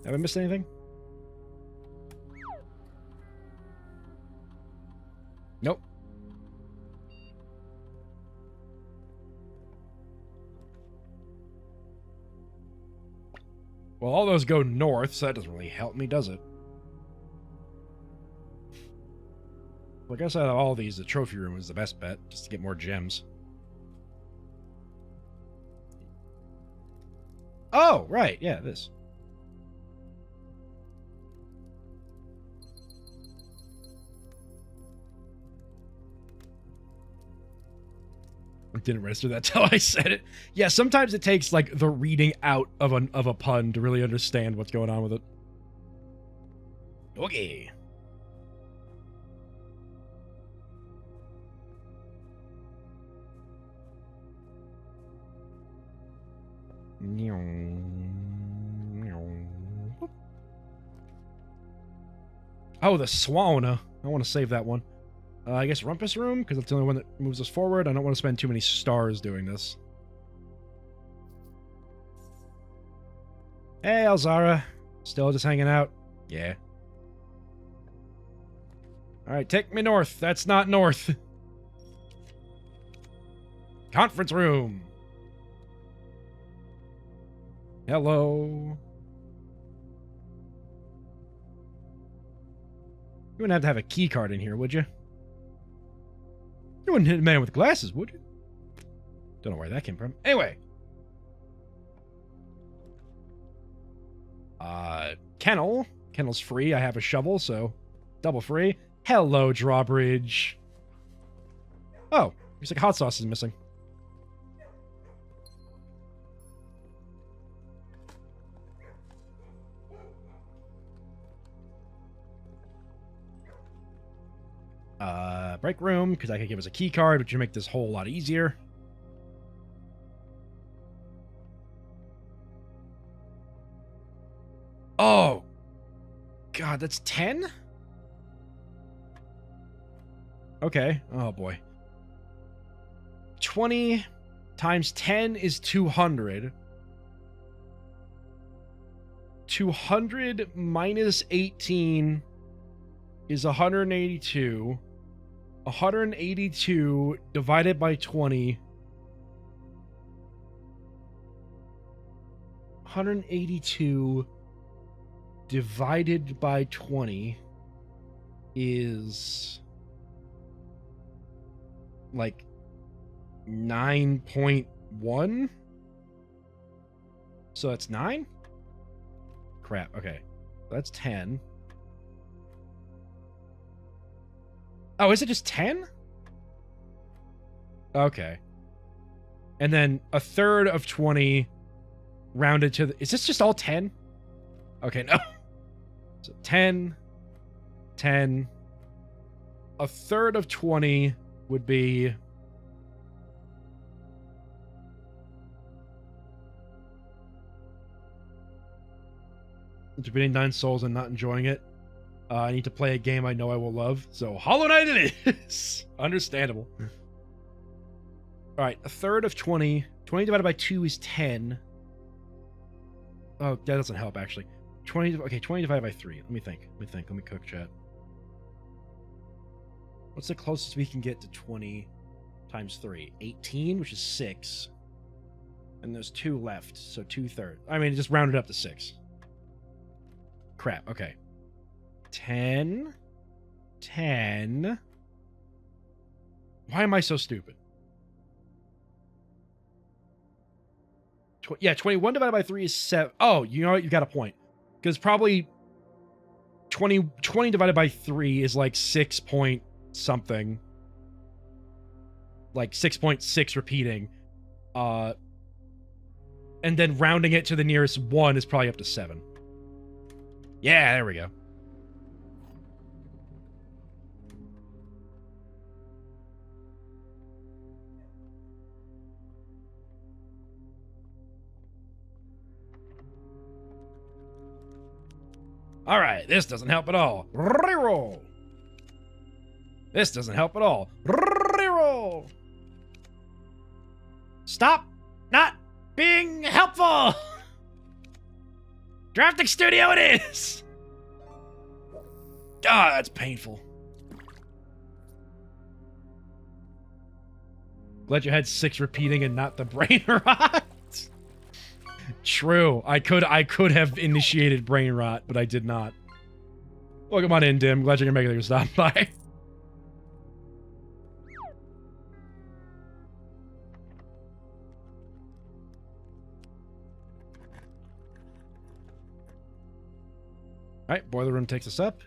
Have I missed anything? Nope. Well, all those go north, so that doesn't really help me, does it? Well, I guess out of all these, the trophy room is the best bet, just to get more gems. Oh, right, yeah, this. Didn't register that till I said it. Yeah, sometimes it takes like the reading out of a pun to really understand what's going on with it. Okay. Oh, the Swana. I want to save that one. I guess Rumpus Room, because that's the only one that moves us forward. I don't want to spend too many stars doing this. Hey, Alzara. Still just hanging out? Yeah. Alright, take me north. That's not north. Conference room. Hello. You wouldn't have to have a key card in here, would you? You wouldn't hit a man with glasses, would you? Don't know where that came from. Anyway. Kennel. Kennel's free. I have a shovel, so double free. Hello, drawbridge. Oh, looks like hot sauce is missing. Break room, because I could give us a key card, which would make this whole lot easier. Oh! God, that's 10? Okay. Oh, boy. 20 times 10 is 200. 200 minus 18 is 182. 182 divided by 20. 182 divided by 20 is like 9.1. So that's 9? Crap. Okay. That's 10. Oh, is it just 10? Okay. And then a third of 20 rounded to the... Is this just all 10? Okay, no. So 10, 10. A third of 20 would be... Defeating 9 souls and not enjoying it. I need to play a game I know I will love. So Hollow Knight it is. Understandable. Alright, a third of 20. 20 divided by 2 is 10. Oh, that doesn't help, actually. 20 divided by 3. Let me think. Let me cook, chat. What's the closest we can get to 20 times 3? 18, which is 6. And there's 2 left, so 2/3. I mean, just round it up to 6. Crap, okay. 10. 10. Why am I so stupid? Yeah, 21 divided by 3 is 7. Oh, you know what? You got a point. Because probably 20 divided by 3 is like 6 point something. Like 6.6 repeating. And then rounding it to the nearest 1 is probably up to 7. Yeah, there we go. All right, this doesn't help at all. Reroll. This doesn't help at all. Reroll. Stop not being helpful. Drafting Studio it is. God, that's painful. Glad you had 6 repeating and not the brain rot. True. I could have initiated brain rot, but I did not. Welcome on in, Dim. Glad you're gonna make it stop by. Alright, boiler room takes us up.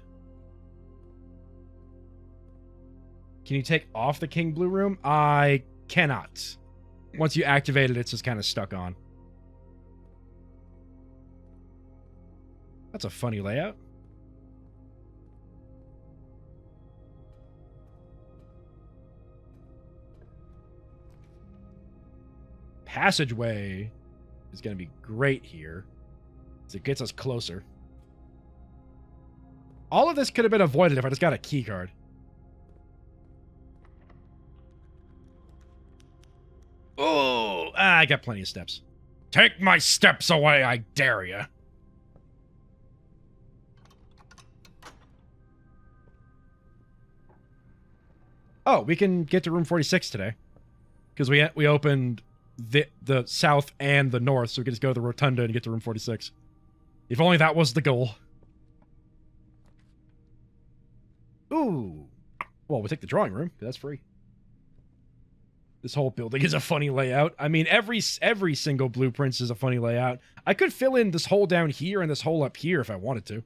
Can you take off the King Blue room? I cannot. Once you activate it, it's just kind of stuck on. That's a funny layout. Passageway is going to be great here, as it gets us closer. All of this could have been avoided if I just got a key card. Oh, I got plenty of steps. Take my steps away, I dare you. Oh, we can get to room 46 today. Because we opened the south and the north, so we can just go to the rotunda and get to room 46. If only that was the goal. Ooh. Well, we'll take the drawing room, because that's free. This whole building is a funny layout. I mean, every single blueprint is a funny layout. I could fill in this hole down here and this hole up here if I wanted to.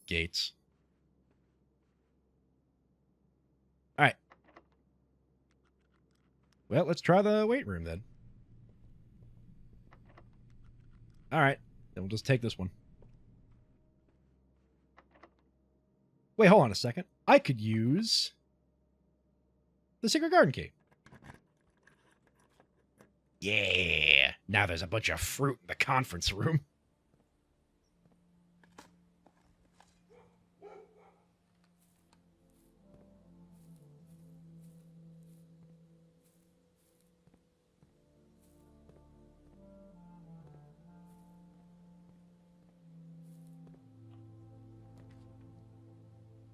Gates. Alright. Well, let's try the weight room then. Alright. Then we'll just take this one. Wait, hold on a second. I could use the secret garden key. Yeah. Now there's a bunch of fruit in the conference room.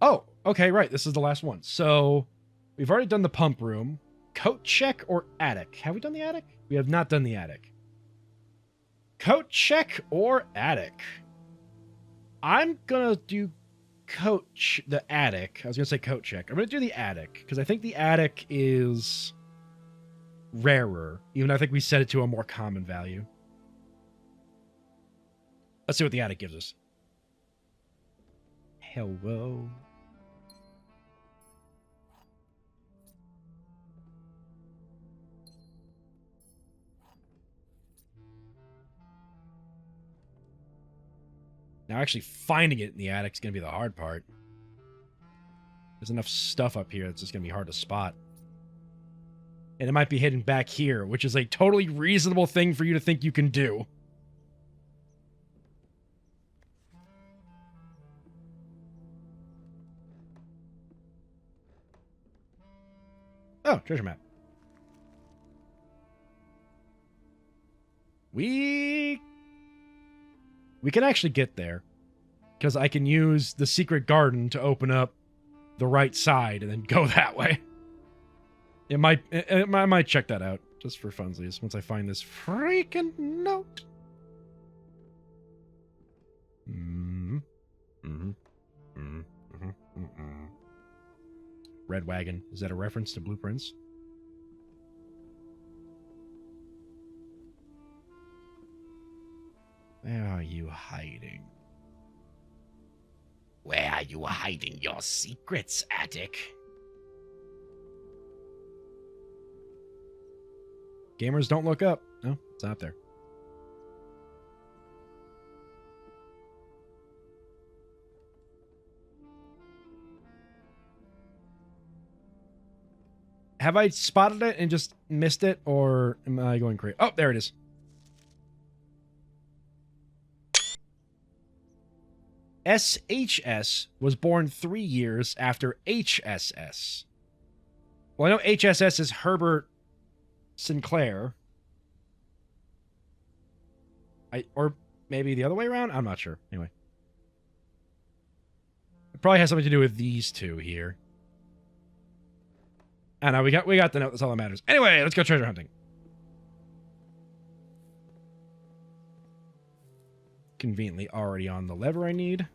Oh, okay, right. This is the last one. So we've already done the pump room. Coat check or attic? Have we done the attic? We have not done the attic. Coat check or attic? I'm gonna do the attic. I was gonna say coat check. I'm gonna do the attic because I think the attic is rarer. Even though I think we set it to a more common value. Let's see what the attic gives us. Hello. Now, actually finding it in the attic is going to be the hard part. There's enough stuff up here that's just going to be hard to spot. And it might be hidden back here, which is a totally reasonable thing for you to think you can do. Oh, treasure map. We can actually get there. Because I can use the secret garden to open up the right side and then go that way. I might check that out, just for funsies, once I find this freaking note. Red wagon. Is that a reference to blueprints? Where are you hiding? Where are you hiding your secrets, attic? Gamers don't look up. No, it's not there. Have I spotted it and just missed it, or am I going crazy? Oh, there it is. SHS was born 3 years after HSS. Well, I know HSS is Herbert Sinclair. Or maybe the other way around? I'm not sure. Anyway. It probably has something to do with these two here. I know, we got the note. That's all that matters. Anyway, let's go treasure hunting. Conveniently already on the lever I need.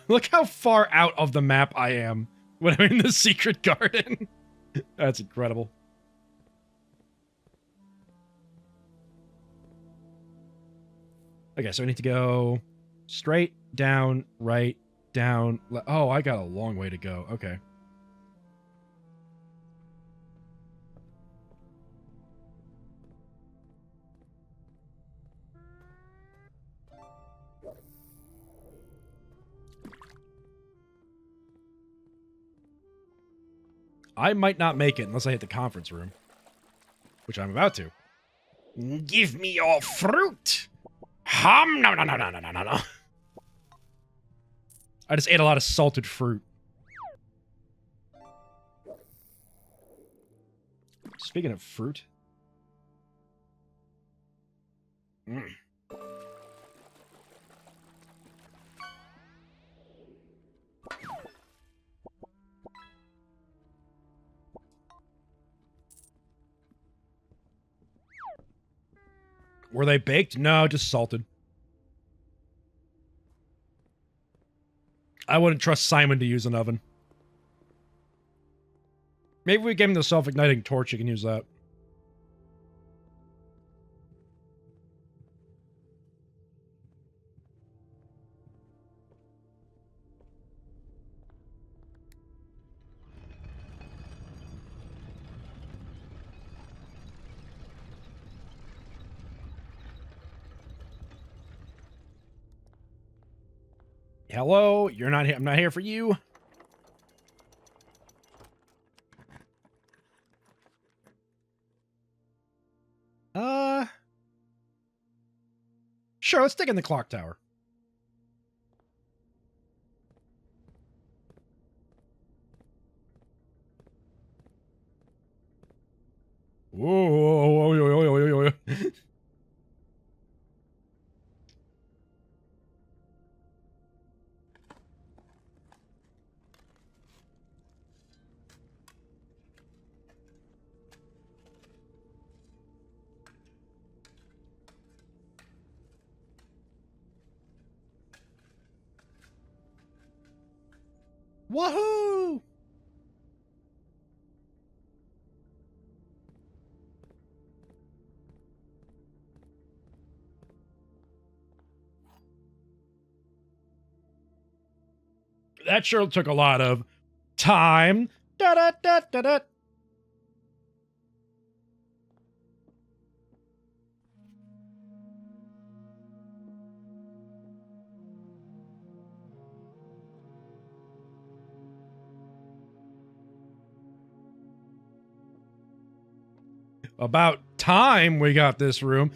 Look how far out of the map I am when I'm in the secret garden. That's incredible. Okay, so I need to go straight, down, right, down. Oh, I got a long way to go. Okay. I might not make it unless I hit the conference room. Which I'm about to. Give me your fruit! Hum! No. I just ate a lot of salted fruit. Speaking of fruit, Mm. Were they baked? No, just salted. I wouldn't trust Simon to use an oven. Maybe we gave him the self-igniting torch, he can use that. Hello, you're not here. I'm not here for you. Sure, let's stick in the clock tower. Whoa. Woohoo! That sure took a lot of time. Da da da da da. About time we got this room.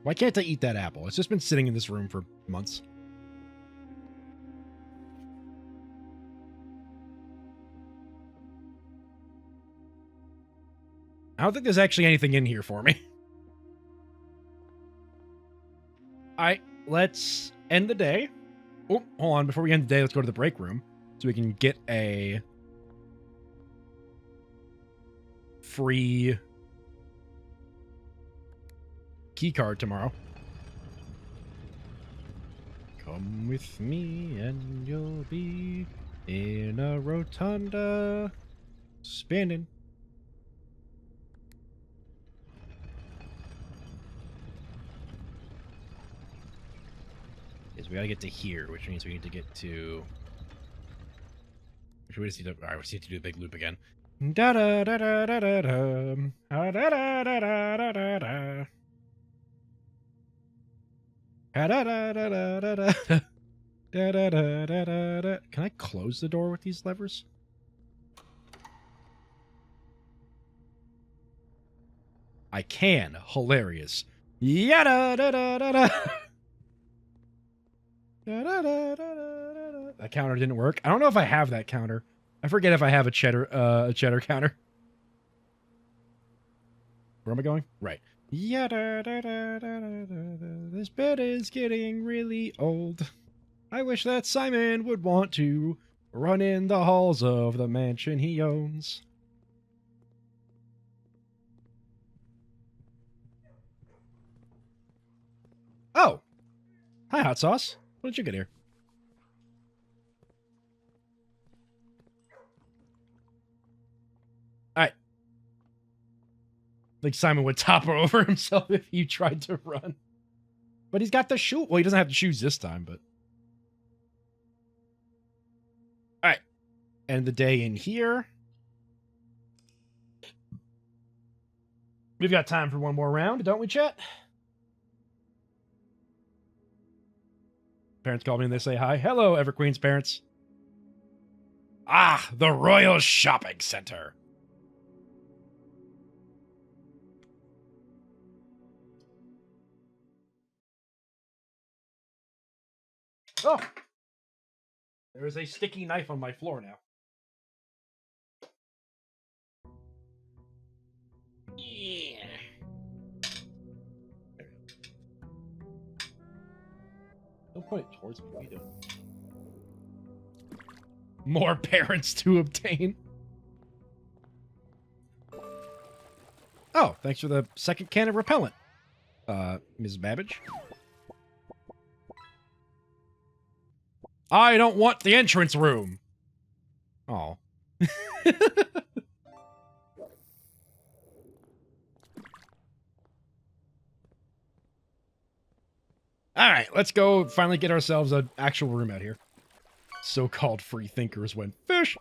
Why can't I eat that apple? It's just been sitting in this room for months. I don't think there's actually anything in here for me. Alright, let's end the day. Oh, hold on. Before we end the day, let's go to the break room so we can get a free key card tomorrow. Come with me and you'll be in a rotunda spinning. Yes, we gotta get to here, which means we need to get to. We just need to. Alright, we just need to do a big loop again. Da da da da da da da. Da da da da da da da. Da da da da da da da. Da da da da da da. Can I close the door with these levers? I can. Hilarious. Yada da da da da. That counter didn't work. I don't know if I have that counter. I forget if I have a cheddar counter. Where am I going? Right. Yada da da da da da. This bed is getting really old. I wish that Simon would want to run in the halls of the mansion he owns. Oh. Hi, Hot Sauce. What did you get here? Alright. Like Simon would topple over himself if he tried to run. But he's got the shoe. Well, he doesn't have the shoes this time, but. Alright. End the day in here. We've got time for one more round, don't we, chat? Parents call me and they say hi. Hello, Everqueen's parents. Ah, the Royal Shopping Center. Oh, There is a sticky knife on my floor now. Yeah. Don't point it towards me. What are you doing? More parents to obtain. Oh, thanks for the second can of repellent, Ms. Babbage. I don't want the entrance room. Oh. All right, let's go finally get ourselves an actual room out here. So-called free thinkers went fish.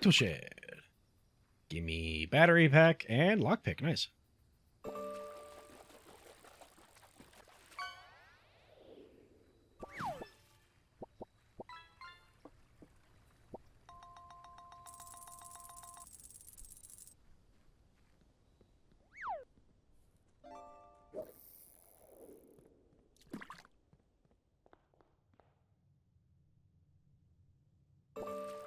Touche. Give me battery pack and lockpick. Nice.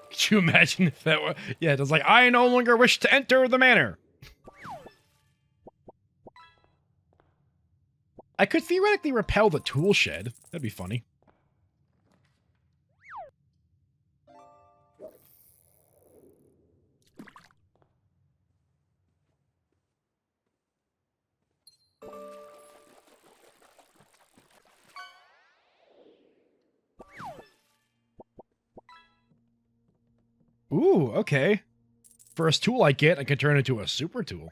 Could you imagine if that were... Yeah, it's like, I no longer wish to enter the manor. I could theoretically repel the tool shed. That'd be funny. Ooh, okay. First tool I get, I can turn into a super tool.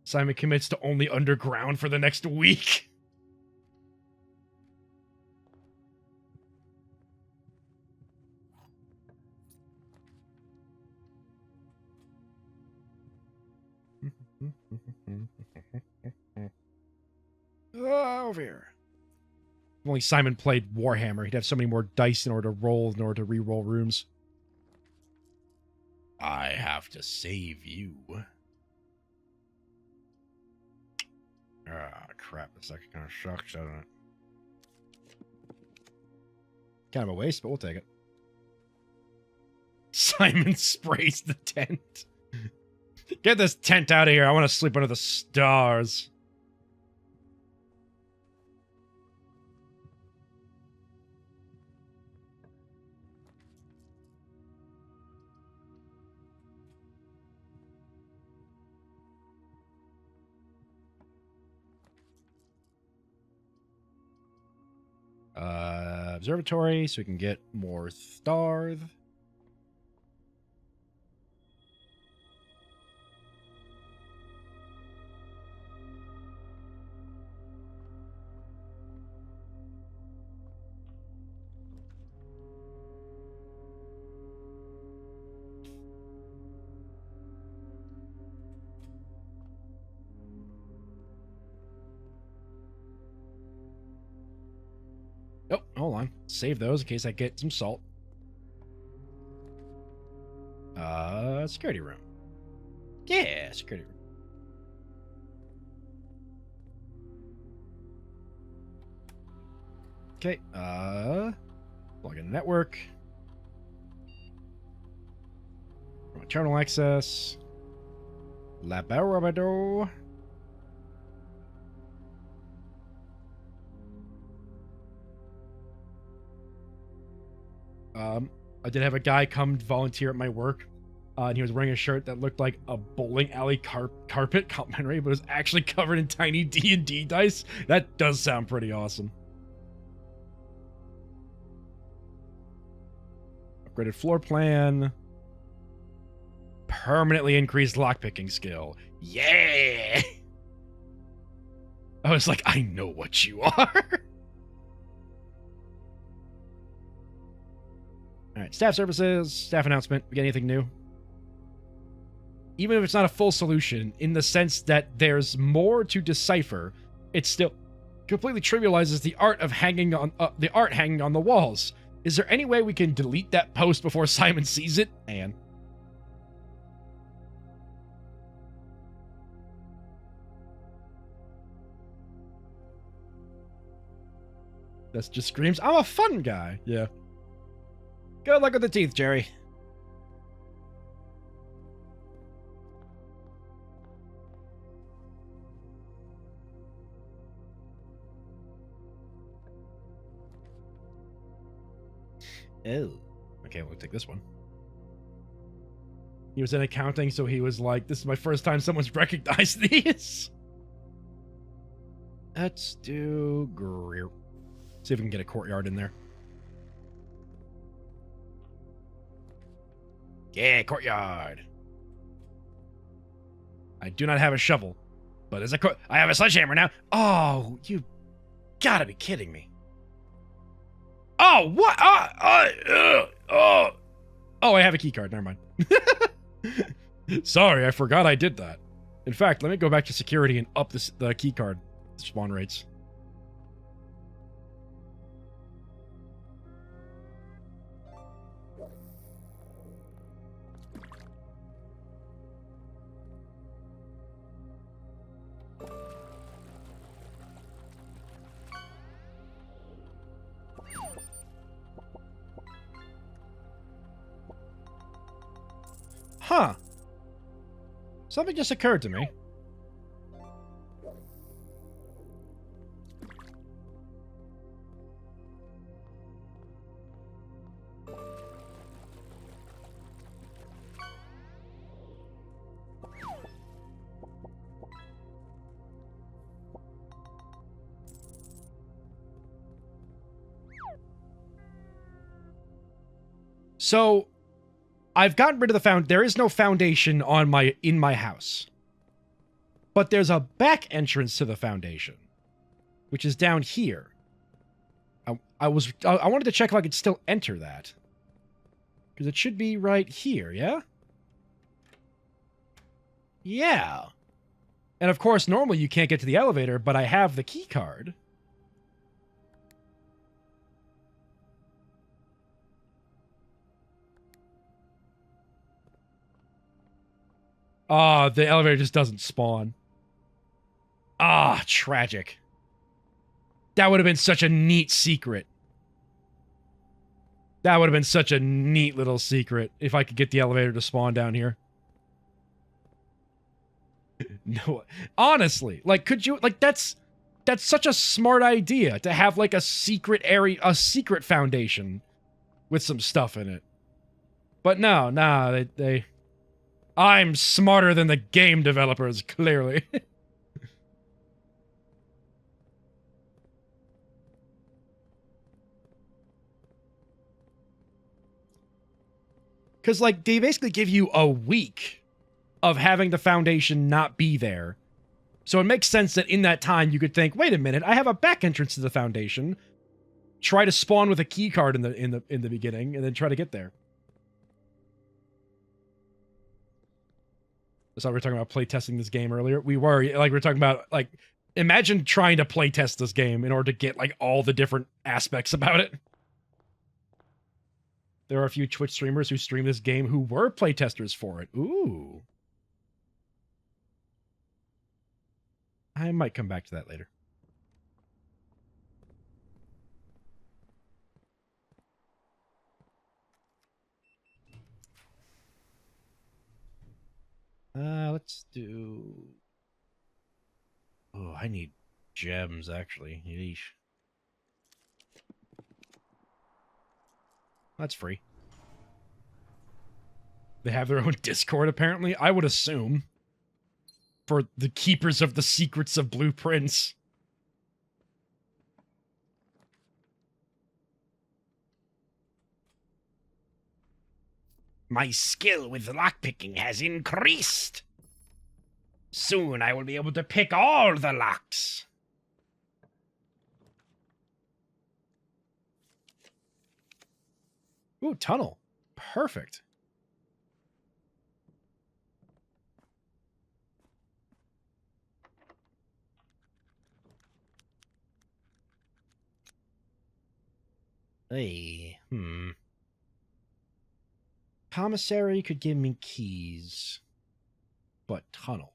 Simon commits to only underground for the next week. Over here. If only Simon played Warhammer, he'd have so many more dice in order to roll, in order to re-roll rooms. I have to save you. Ah, crap. This actually kind of sucks, doesn't it? Kind of a waste, but we'll take it. Simon sprays the tent. Get this tent out of here. I want to sleep under the stars. Observatory, so we can get more stars. Oh, hold on. Save those in case I get some salt. Security room. Yeah, security room. Okay, plug in network. Internal access. Labrador. I did have a guy come volunteer at my work, and he was wearing a shirt that looked like a bowling alley carpet, complimentary, but it was actually covered in tiny D&D dice. That does sound pretty awesome. Upgraded floor plan. Permanently increased lockpicking skill. Yeah! I was like, I know what you are. All right, staff services, staff announcement. We get anything new? Even if it's not a full solution, in the sense that there's more to decipher, it still completely trivializes the art of hanging on the walls. Is there any way we can delete that post before Simon sees it? Man. That's just screams, I'm a fun guy. Yeah. Good luck with the teeth, Jerry. Oh. Okay, we'll take this one. He was in accounting, so he was like, this is my first time someone's recognized these. Let's do Greer. See if we can get a courtyard in there. Yeah, courtyard. I do not have a shovel, but as I have a sledgehammer now. Oh, you gotta be kidding me. Oh, what? Oh, I have a key card. Never mind. Sorry, I forgot I did that. In fact, let me go back to security and up the key card spawn rates. Huh. Something just occurred to me. So, I've gotten rid of there is no foundation in my house. But there's a back entrance to the foundation, which is down here. I wanted to check if I could still enter that. Because it should be right here, yeah? Yeah. And of course, normally you can't get to the elevator, but I have the key card. Ah, the elevator just doesn't spawn. Ah, tragic. That would have been such a neat secret. That would have been such a neat little secret if I could get the elevator to spawn down here. No, honestly, like, could you, like, that's such a smart idea to have, like, a secret area, a secret foundation with some stuff in it. But no, I'm smarter than the game developers, clearly. Because, like, they basically give you a week of having the foundation not be there. So it makes sense that in that time you could think, wait a minute, I have a back entrance to the foundation. Try to spawn with a key card in the beginning, and then try to get there. So we were talking about playtesting this game earlier. We were talking about, like, imagine trying to playtest this game in order to get, like, all the different aspects about it. There are a few Twitch streamers who stream this game who were playtesters for it. Ooh. I might come back to that later. Let's do... Oh, I need gems, actually. Yeesh. That's free. They have their own Discord, apparently. I would assume. For the keepers of the secrets of blueprints. My skill with lockpicking has increased. Soon I will be able to pick all the locks. Ooh, tunnel. Perfect. Hey. Commissary could give me keys, but tunnel.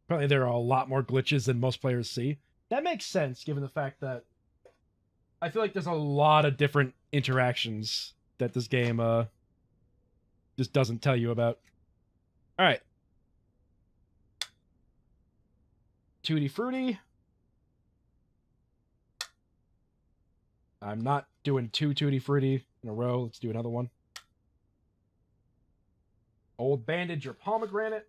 Apparently there are a lot more glitches than most players see. That makes sense, given the fact that I feel like there's a lot of different interactions that this game just doesn't tell you about. All right. Tutti Frutti. I'm not doing 2 Tutti Frutti in a row. Let's do another one. Old Bandage or Pomegranate.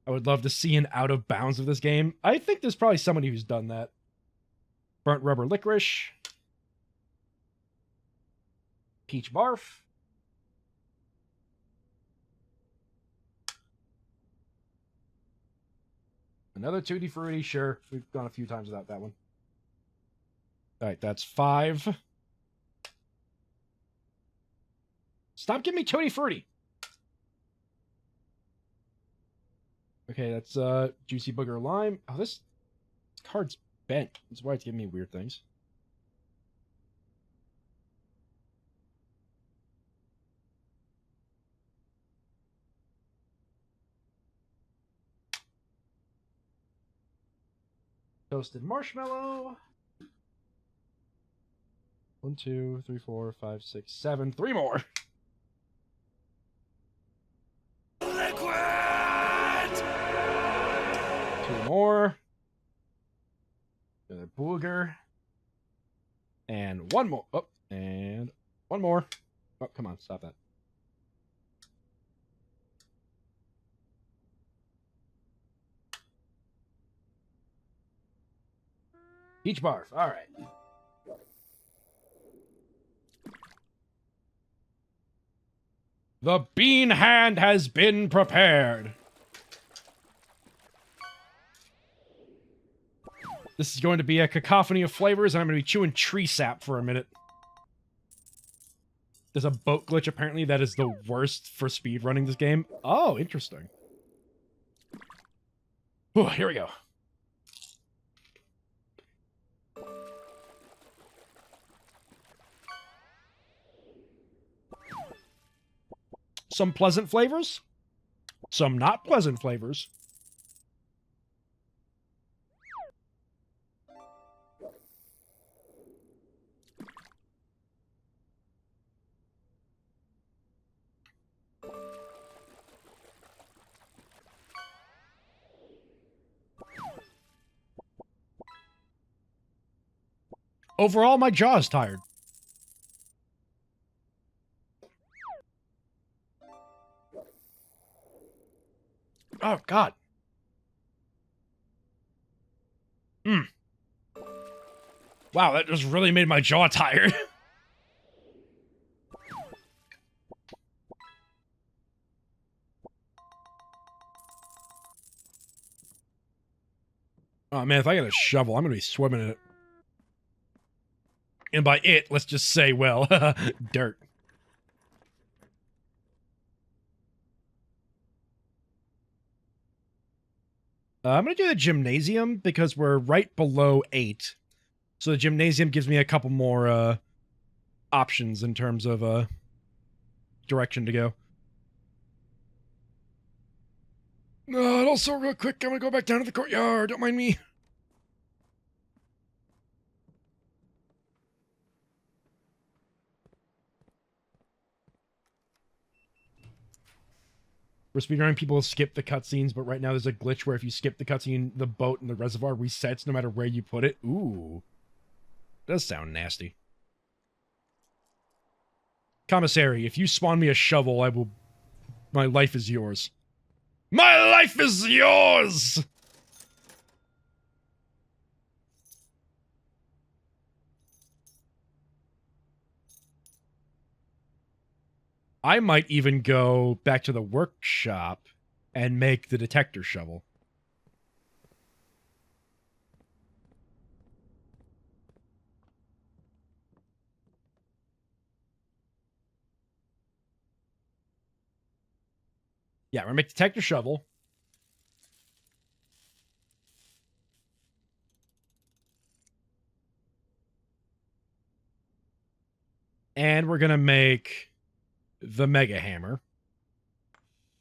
I would love to see an out of bounds of this game. I think there's probably somebody who's done that. Burnt Rubber Licorice. Peach Barf. Another Tutti Frutti, sure. We've gone a few times without that one. All right, that's 5. Stop giving me Tutti Frutti. Okay, that's Juicy Booger Lime. Oh, this card's bent. That's why it's giving me weird things. Toasted Marshmallow. 1, 2, 3, 4, 5, 6, 7. 3 more. Liquid! 2 more. Another booger. And 1 more. Oh, and 1 more. Oh, come on, stop that. Peach Barf. All right. The bean hand has been prepared. This is going to be a cacophony of flavors, and I'm going to be chewing tree sap for a minute. There's a boat glitch, apparently, that is the worst for speedrunning this game. Oh, interesting. Whew, here we go. Some pleasant flavors. Some not pleasant flavors. Overall, my jaw is tired. Oh, God. Wow, that just really made my jaw tired. Oh, man, if I get a shovel, I'm going to be swimming in it. And by it, let's just say, well, dirt. I'm going to do the gymnasium because we're right below 8. So the gymnasium gives me a couple more options in terms of direction to go. And also, real quick, I'm going to go back down to the courtyard. Don't mind me. For speedrunning, people skip the cutscenes, but right now there's a glitch where if you skip the cutscene, the boat and the reservoir resets no matter where you put it. Ooh. Does sound nasty. Commissary, if you spawn me a shovel, I will... My life is yours. My life is yours! I might even go back to the workshop and make the detector shovel. Yeah, we're gonna make detector shovel. And we're gonna make the mega hammer.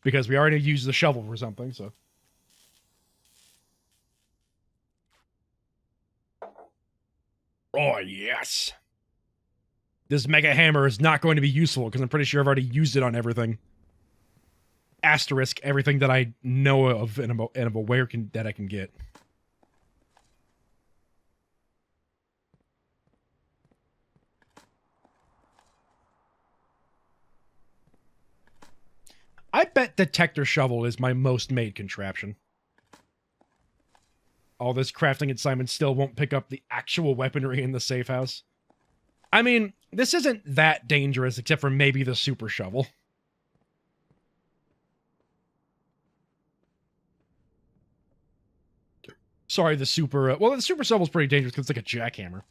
Because we already used the shovel for something, so. Oh, yes. This mega hammer is not going to be useful because I'm pretty sure I've already used it on everything. Asterisk everything that I know of and am aware that I can get. I bet detector shovel is my most made contraption. All this crafting assignment still won't pick up the actual weaponry in the safe house. I mean, this isn't that dangerous except for maybe the super shovel. Sorry, the super... well, the super shovel's pretty dangerous because it's like a jackhammer.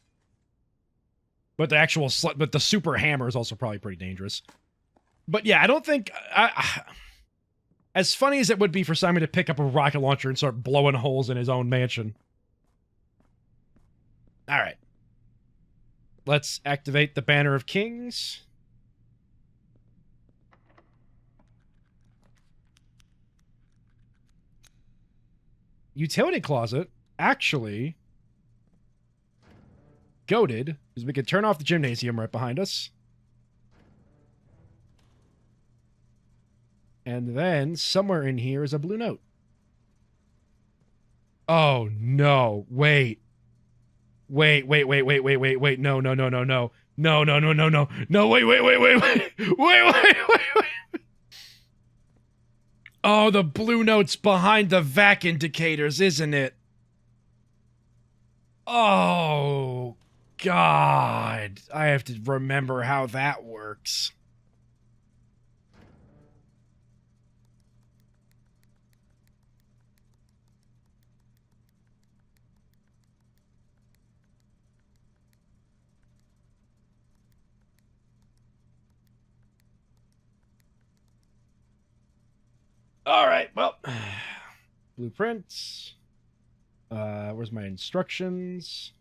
But the actual... but the super hammer is also probably pretty dangerous. But yeah, I don't think... as funny as it would be for Simon to pick up a rocket launcher and start blowing holes in his own mansion. Alright. Let's activate the Banner of Kings. Utility closet, actually, goated, because we could turn off the gymnasium right behind us. And then, somewhere in here is a blue note. Oh, no. Wait. Wait. No. No, no, no, no. No, no, no, no, no. No, wait. Wait. Oh, the blue note's behind the vac indicators, isn't it? Oh, God. I have to remember how that works. All right, well, blueprints. Where's my instructions?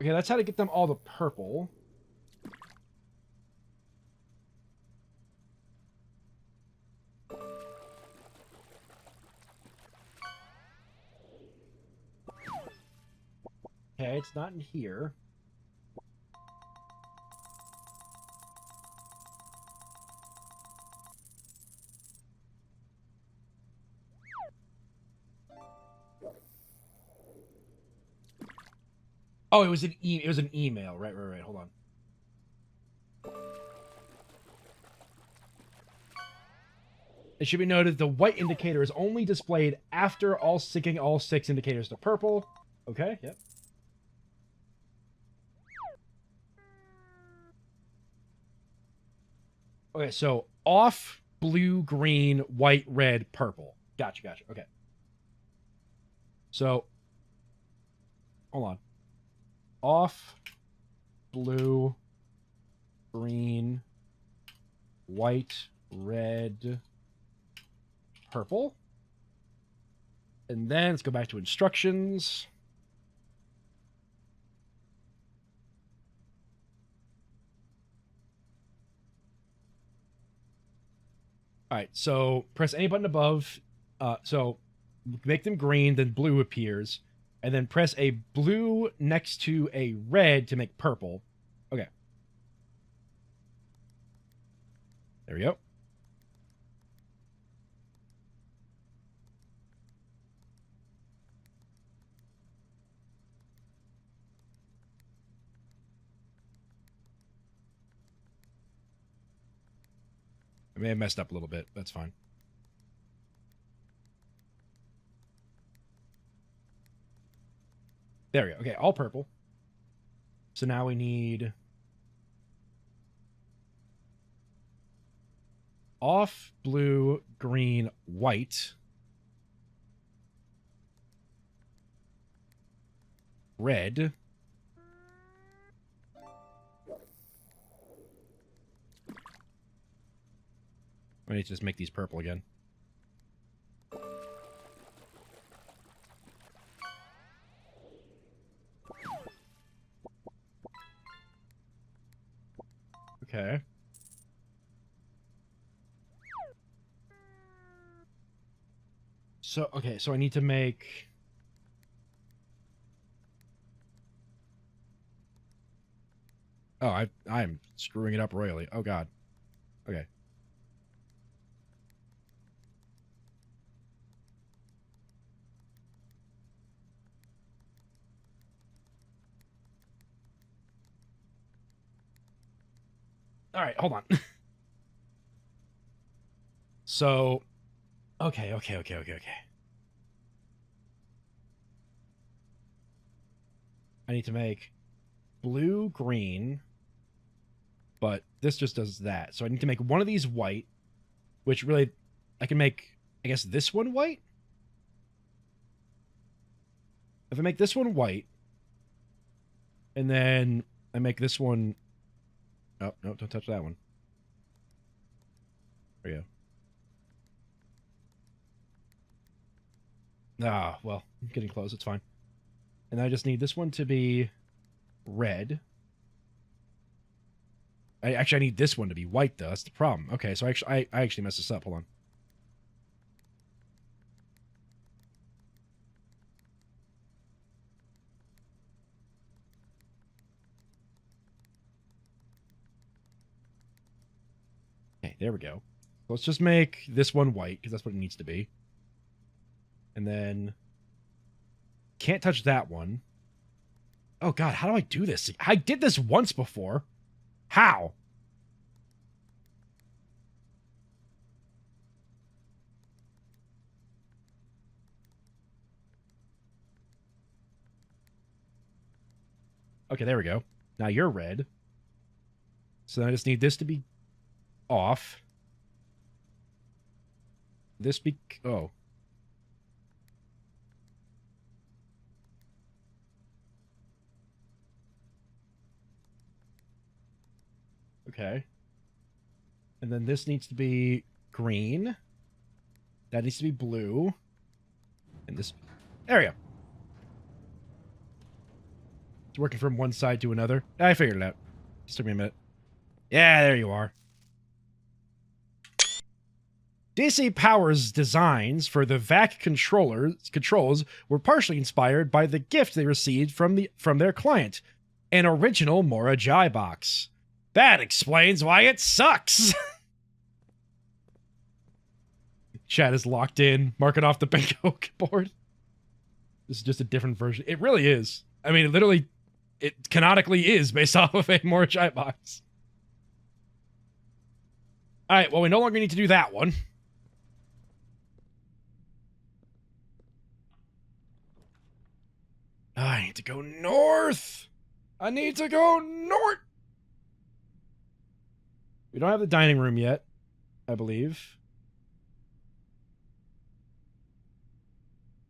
Okay, that's how to get them all the purple. Okay, it's not in here. Oh, it was an email. Right. Hold on. It should be noted the white indicator is only displayed after syncing all 6 indicators to purple. Okay, yep. Okay, so off, blue, green, white, red, purple. Gotcha. Okay. So, hold on. Off, blue, green, white, red, purple. And then let's go back to instructions. All right, so press any button above. So make them green, then blue appears. And then press a blue next to a red to make purple. Okay. There we go. I may have messed up a little bit. That's fine. There we go. Okay, all purple. So now we need off, blue, green, white. red. I need to just make these purple again. Okay. So, okay, so I need to make... Oh, I'm screwing it up royally. Oh, God. Okay. All right, hold on. So, okay. I need to make blue, green, but this just does that. So I need to make one of these white, which really, I can make, I guess, this one white? If I make this one white, and then I make this one... Oh, no, don't touch that one. There we go. Ah, well, I'm getting close. It's fine. And I just need this one to be red. I need this one to be white, though. That's the problem. Okay, so I actually messed this up. Hold on. Okay, there we go. Let's just make this one white, because that's what it needs to be. And then... Can't touch that one. Oh, God, how do I do this? I did this once before. How? Okay, there we go. Now you're red. So I just need this to be off. This be... Oh. Okay. And then this needs to be green. That needs to be blue. And this... There we go. It's working from one side to another. I figured it out. Just took me a minute. Yeah, there you are. DC Power's designs for the VAC controls were partially inspired by the gift they received from their client, an original Mora Jai box. That explains why it sucks. Chat is locked in. Mark it off the bingo board. This is just a different version. It really is. I mean, it canonically is based off of a Mora Jai box. All right, well, we no longer need to do that one. I need to go north. I need to go north. We don't have the dining room yet, I believe.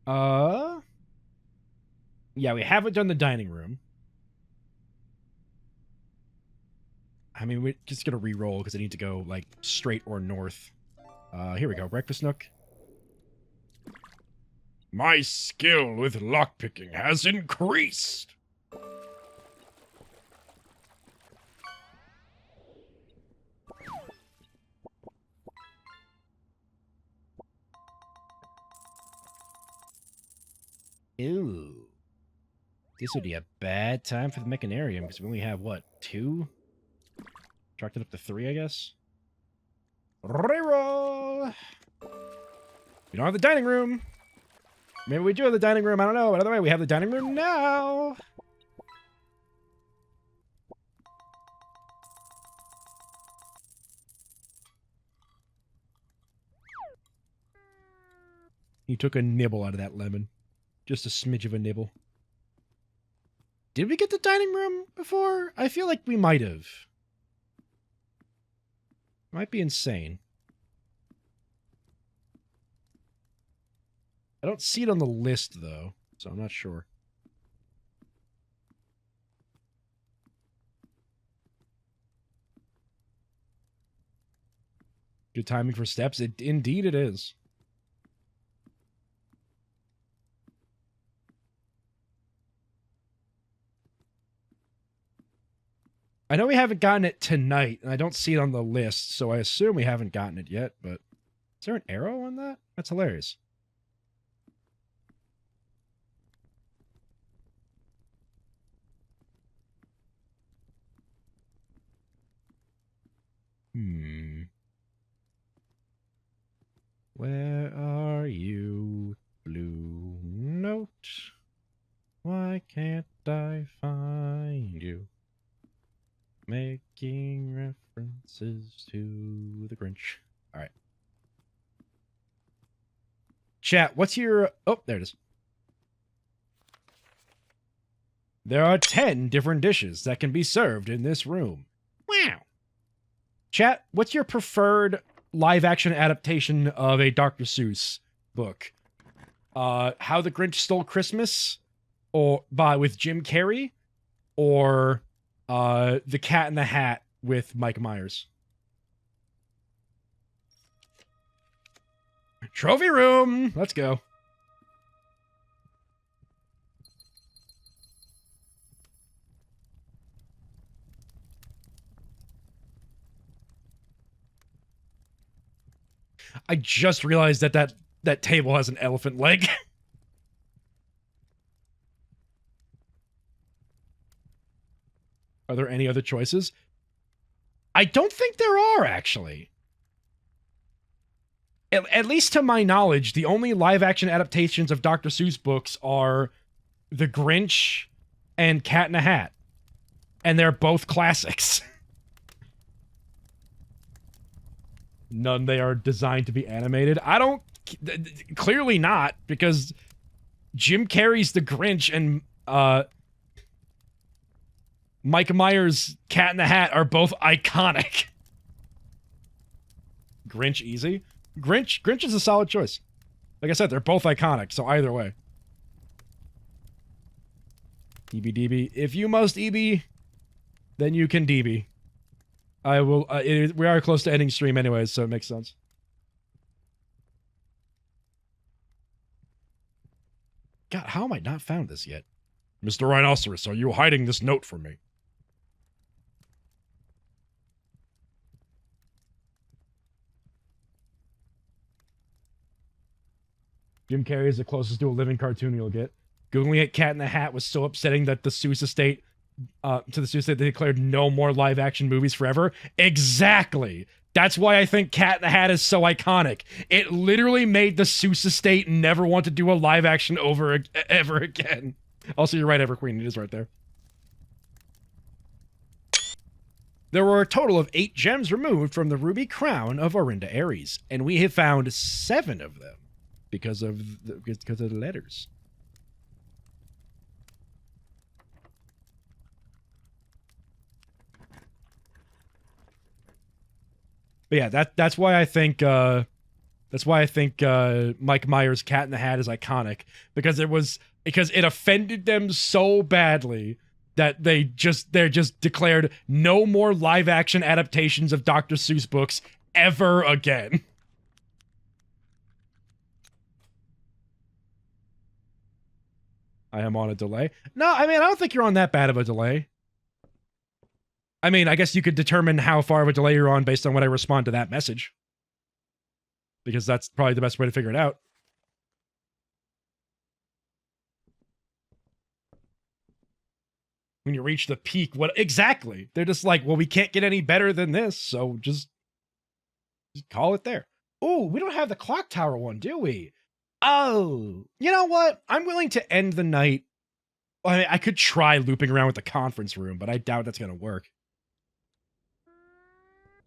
Yeah, we haven't done the dining room. I mean, we're just gonna re-roll because I need to go, like, straight or north. Here we go. Breakfast nook. My skill with lockpicking has increased. Ew. This would be a bad time for the mechanarium because we only have, what, 2? Tracked it up to 3, I guess. Reroll! We don't have the dining room. Maybe we do have the dining room. I don't know. But either way, we have the dining room now. He took a nibble out of that lemon. Just a smidge of a nibble. Did we get the dining room before? I feel like we might have. Might be insane. I don't see it on the list, though, so I'm not sure. Good timing for steps. Indeed it is. I know we haven't gotten it tonight, and I don't see it on the list, so I assume we haven't gotten it yet, but is there an arrow on that? That's hilarious. Where are you, blue note? Why can't I find you? Making references to the Grinch. All right. Chat, what's your... Oh, there it is. There are 10 different dishes that can be served in this room. Wow. Chat, what's your preferred live-action adaptation of a Dr. Seuss book? How the Grinch Stole Christmas, or with Jim Carrey, or The Cat in the Hat with Mike Myers? Trophy room! Let's go. I just realized that table has an elephant leg. Are there any other choices? I don't think there are, actually. At least to my knowledge, the only live-action adaptations of Dr. Seuss books are The Grinch and Cat in the Hat. And they're both classics. None they are designed to be animated. I don't... Clearly not, because Jim Carrey's The Grinch and Mike Myers' Cat in the Hat are both iconic. Grinch easy? Grinch is a solid choice. Like I said, they're both iconic, so either way. EBDB. If you must EB, then you can DB. I will... we are close to ending stream anyways, so it makes sense. God, how am I not found this yet? Mr. Rhinoceros, are you hiding this note from me? Jim Carrey is the closest to a living cartoon you'll get. Googling it, Cat in the Hat was so upsetting that the Seuss estate, they declared no more live-action movies forever. Exactly! That's why I think Cat in the Hat is so iconic. It literally made the Seuss estate never want to do a live-action ever again. Also, you're right, Everqueen. It is right there. There were a total of 8 gems removed from the ruby crown of Orinda Ares, and we have found 7 of them because of the letters. But yeah, that's why I think Mike Myers' Cat in the Hat is iconic, because it offended them so badly that they're just declared no more live action adaptations of Dr. Seuss books ever again. I am on a delay. No, I mean, I don't think you're on that bad of a delay. I mean, I guess you could determine how far of a delay you're on based on when I respond to that message, because that's probably the best way to figure it out. When you reach the peak, what exactly? They're just like, well, we can't get any better than this, so just call it there. Oh, we don't have the clock tower one, do we? Oh, you know what? I'm willing to end the night. I mean, I could try looping around with the conference room, but I doubt that's gonna work.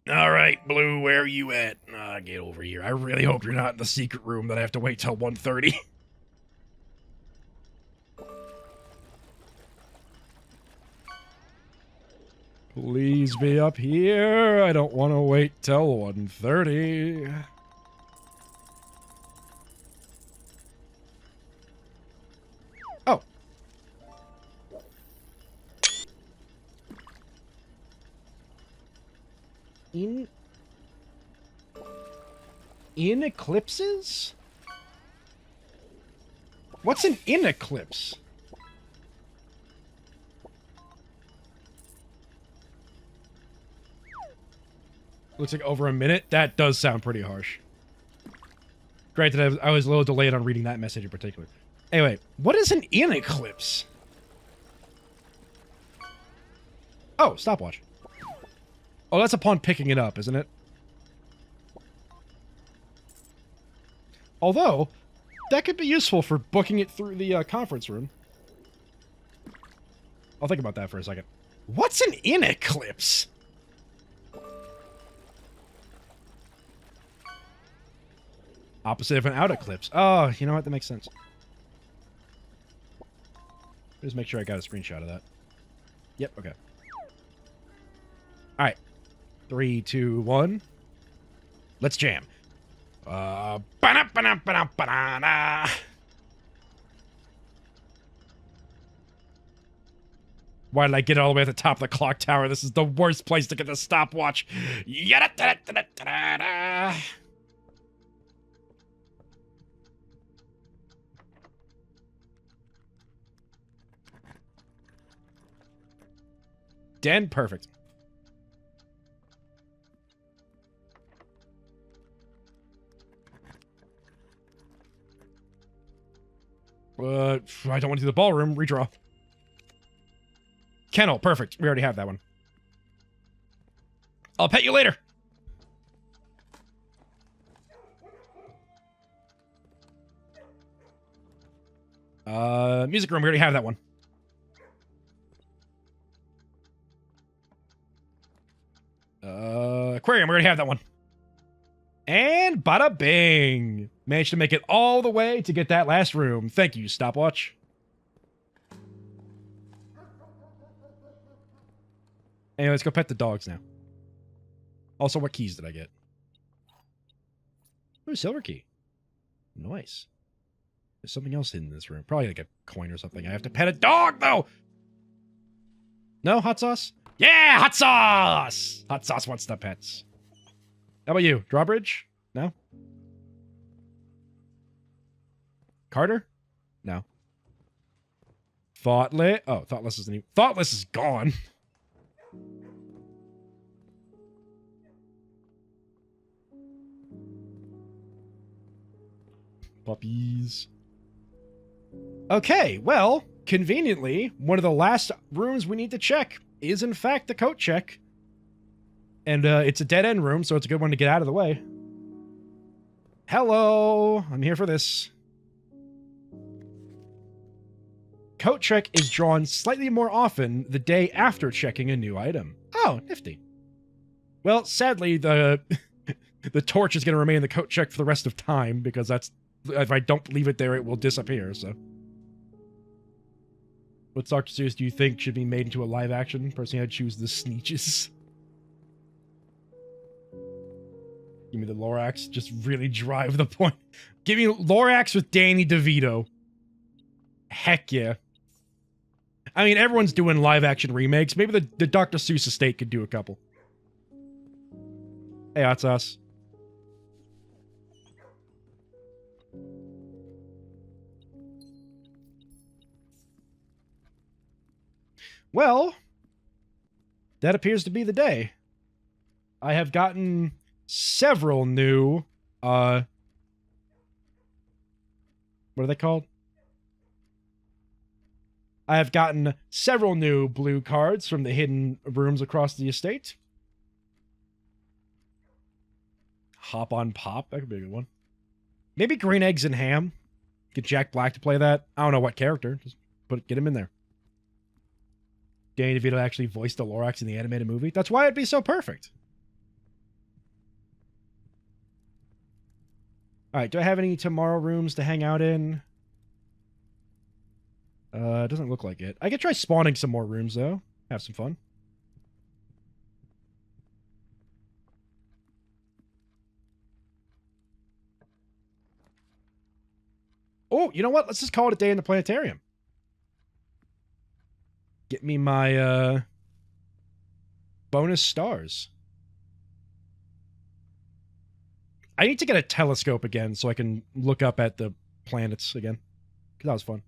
All right, Blue, where are you at? Get over here. I really hope you're not in the secret room that I have to wait till 1:30. Please be up here. I don't want to wait till 1:30. Oh. in eclipses? What's an in eclipse? Looks like over a minute. That does sound pretty harsh. Granted, I was a little delayed on reading that message in particular. Anyway, what is an in eclipse? Oh, stopwatch. Oh, that's upon picking it up, isn't it? Although, that could be useful for booking it through the conference room. I'll think about that for a second. What's an in eclipse? Opposite of an out eclipse. Oh, you know what? That makes sense. Just make sure I got a screenshot of that. Yep, okay. Alright. 3, 2, 1. Let's jam. Ba-da-ba-da-ba-da-ba-da. Why did I get it all the way at the top of the clock tower? This is the worst place to get the stopwatch. Yada-da-da-da-da-da. Den, perfect. I don't want to do the ballroom. Redraw. Kennel, perfect. We already have that one. I'll pet you later. Music room, we already have that one. Aquarium, we already have that one. And bada bing! Managed to make it all the way to get that last room. Thank you, stopwatch. Anyway, let's go pet the dogs now. Also, what keys did I get? Ooh, silver key. Nice. There's something else hidden in this room. Probably like a coin or something. I have to pet a dog, though! No? Hot sauce? Yeah! Hot sauce! Hot sauce wants the pets. How about you? Drawbridge? No? Carter? No. Thoughtless? Oh, Thoughtless isn't even... Thoughtless is gone. Puppies. Okay, well, conveniently, one of the last rooms we need to check is, in fact, the coat check. And it's a dead-end room, so it's a good one to get out of the way. Hello! I'm here for this. Coat check is drawn slightly more often the day after checking a new item. Oh, nifty. Well, sadly, the the torch is going to remain in the coat check for the rest of time, because that's... If I don't leave it there, it will disappear, so... What Dr. Seuss do you think should be made into a live action? Personally, I'd choose the Sneeches. Give me the Lorax. Just really drive the point. Give me Lorax with Danny DeVito. Heck yeah. I mean, everyone's doing live-action remakes. Maybe the Dr. Seuss estate could do a couple. Hey, hot sauce. Well, that appears to be the day. I have gotten several new, what are they called? I have gotten several new blue cards from the hidden rooms across the estate. Hop on Pop, that could be a good one. Maybe Green Eggs and Ham. Get Jack Black to play that. I don't know what character. Just get him in there. Danny DeVito actually voiced the Lorax in the animated movie. That's why it'd be so perfect. Alright, do I have any tomorrow rooms to hang out in? It doesn't look like it. I could try spawning some more rooms, though. Have some fun. Oh, you know what? Let's just call it a day in the planetarium. Get me my, bonus stars. I need to get a telescope again so I can look up at the planets again. Because that was fun.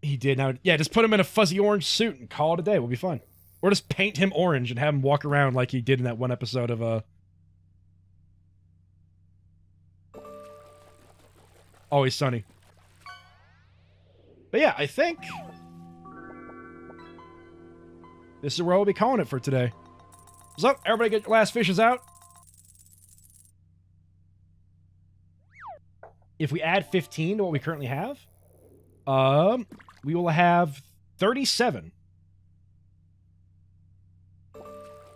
He did. Now, yeah, just put him in a fuzzy orange suit and call it a day. We'll be fine. Or just paint him orange and have him walk around like he did in that one episode of, Always Sunny. But yeah, I think this is where we'll be calling it for today. So, everybody get your last fishes out. If we add 15 to what we currently have, we will have 37.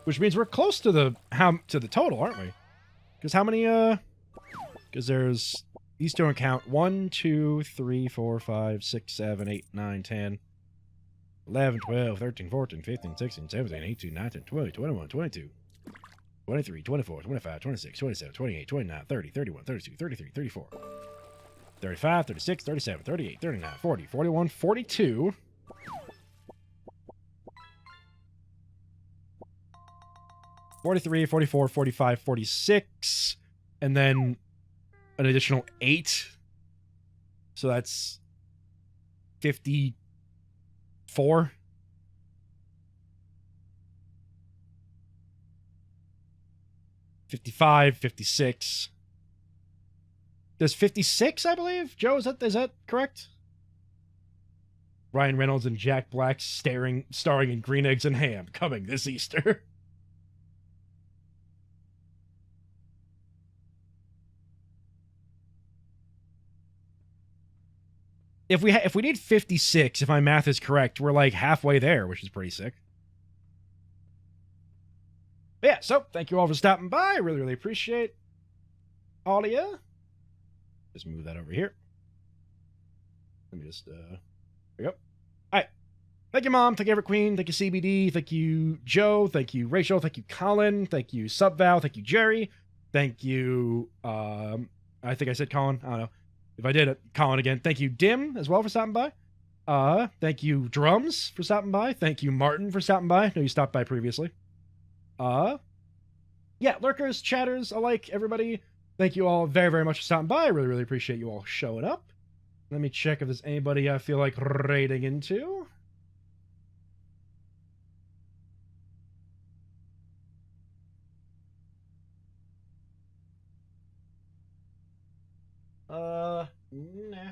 Which means we're close to the total, aren't we? Because how many, because there's, these don't count. 1, 2, 3, 4, 5, 6, 7, 8, 9, 10, 11, 12, 13, 14, 15, 16, 17, 18, 19, 20, 21, 22, 23, 24, 25, 26, 27, 28, 29, 30, 31, 32, 33, 34, 35, 36, 37, 38, 39, 40, 41, 42. 43, 44, 45, 46, and then an additional 8. So that's 54. $55, 56. There's 56, I believe. Joe, is that correct? Ryan Reynolds and Jack Black starring in Green Eggs and Ham, coming this Easter. If we need 56, if my math is correct, we're like halfway there, which is pretty sick. But yeah, so thank you all for stopping by. I really, really appreciate all of you. Just move that over here. Let me just, there we go. All right. Thank you, Mom. Thank you, Everett Queen. Thank you, CBD. Thank you, Joe. Thank you, Rachel. Thank you, Colin. Thank you, Subval. Thank you, Jerry. Thank you, I think I said Colin. I don't know. If I did, Colin again. Thank you, Dim, as well, for stopping by. Thank you, Drums, for stopping by. Thank you, Martin, for stopping by. I know you stopped by previously. Yeah, lurkers, chatters, alike, everybody. Thank you all very, very much for stopping by. I really, really appreciate you all showing up. Let me check if there's anybody I feel like raiding into. Nah. Nah.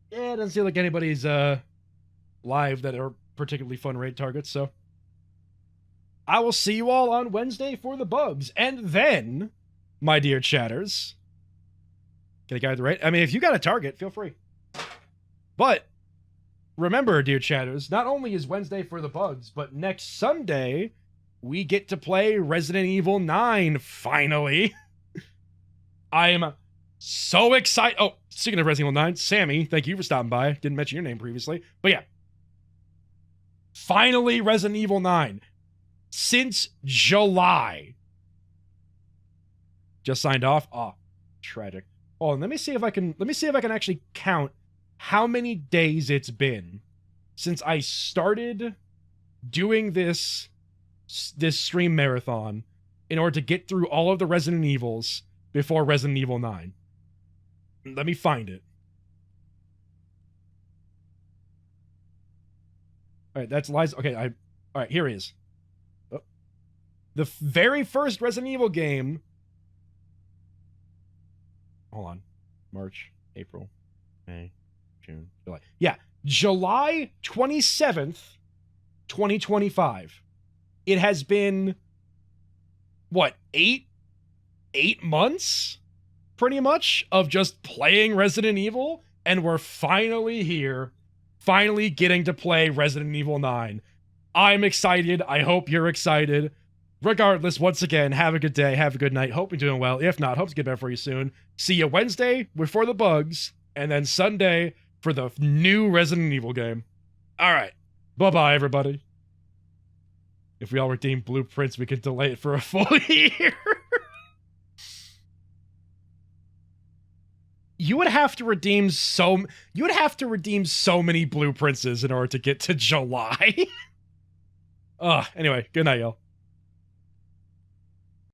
Yeah, it doesn't seem like anybody's live that are particularly fun raid targets, so I will see you all on Wednesday for the bugs. And then, my dear chatters, can I guide the raid? I mean, if you got a target, feel free. But remember, dear chatters, not only is Wednesday for the bugs, but next Sunday, we get to play Resident Evil 9, finally. I am so excited. Oh, speaking of Resident Evil 9, Sammy, thank you for stopping by. Didn't mention your name previously. But yeah. Finally, Resident Evil 9. Since July. Just signed off. Oh, tragic. Oh, and let me see if I can actually count how many days it's been since I started doing this stream marathon in order to get through all of the Resident Evils before Resident Evil 9. Let me find it. All right, that's Liza. Okay, all right, here he is. Oh. The very first Resident Evil game. Hold on. March, April, May, June, July. Yeah, July 27th, 2025. It has been, what, 8 months? Pretty much, of just playing Resident Evil, and we're finally here, finally getting to play Resident Evil 9. I'm excited. I hope you're excited. Regardless, once again, have a good day, have a good night. Hope you're doing well. If not, hope to get better for you soon. See you Wednesday before the bugs, and then Sunday for the new Resident Evil game. All right. Bye-bye, everybody. If we all redeem blueprints, we can delay it for a full year. You would have to redeem so many blue princes in order to get to July. Anyway, good night, y'all.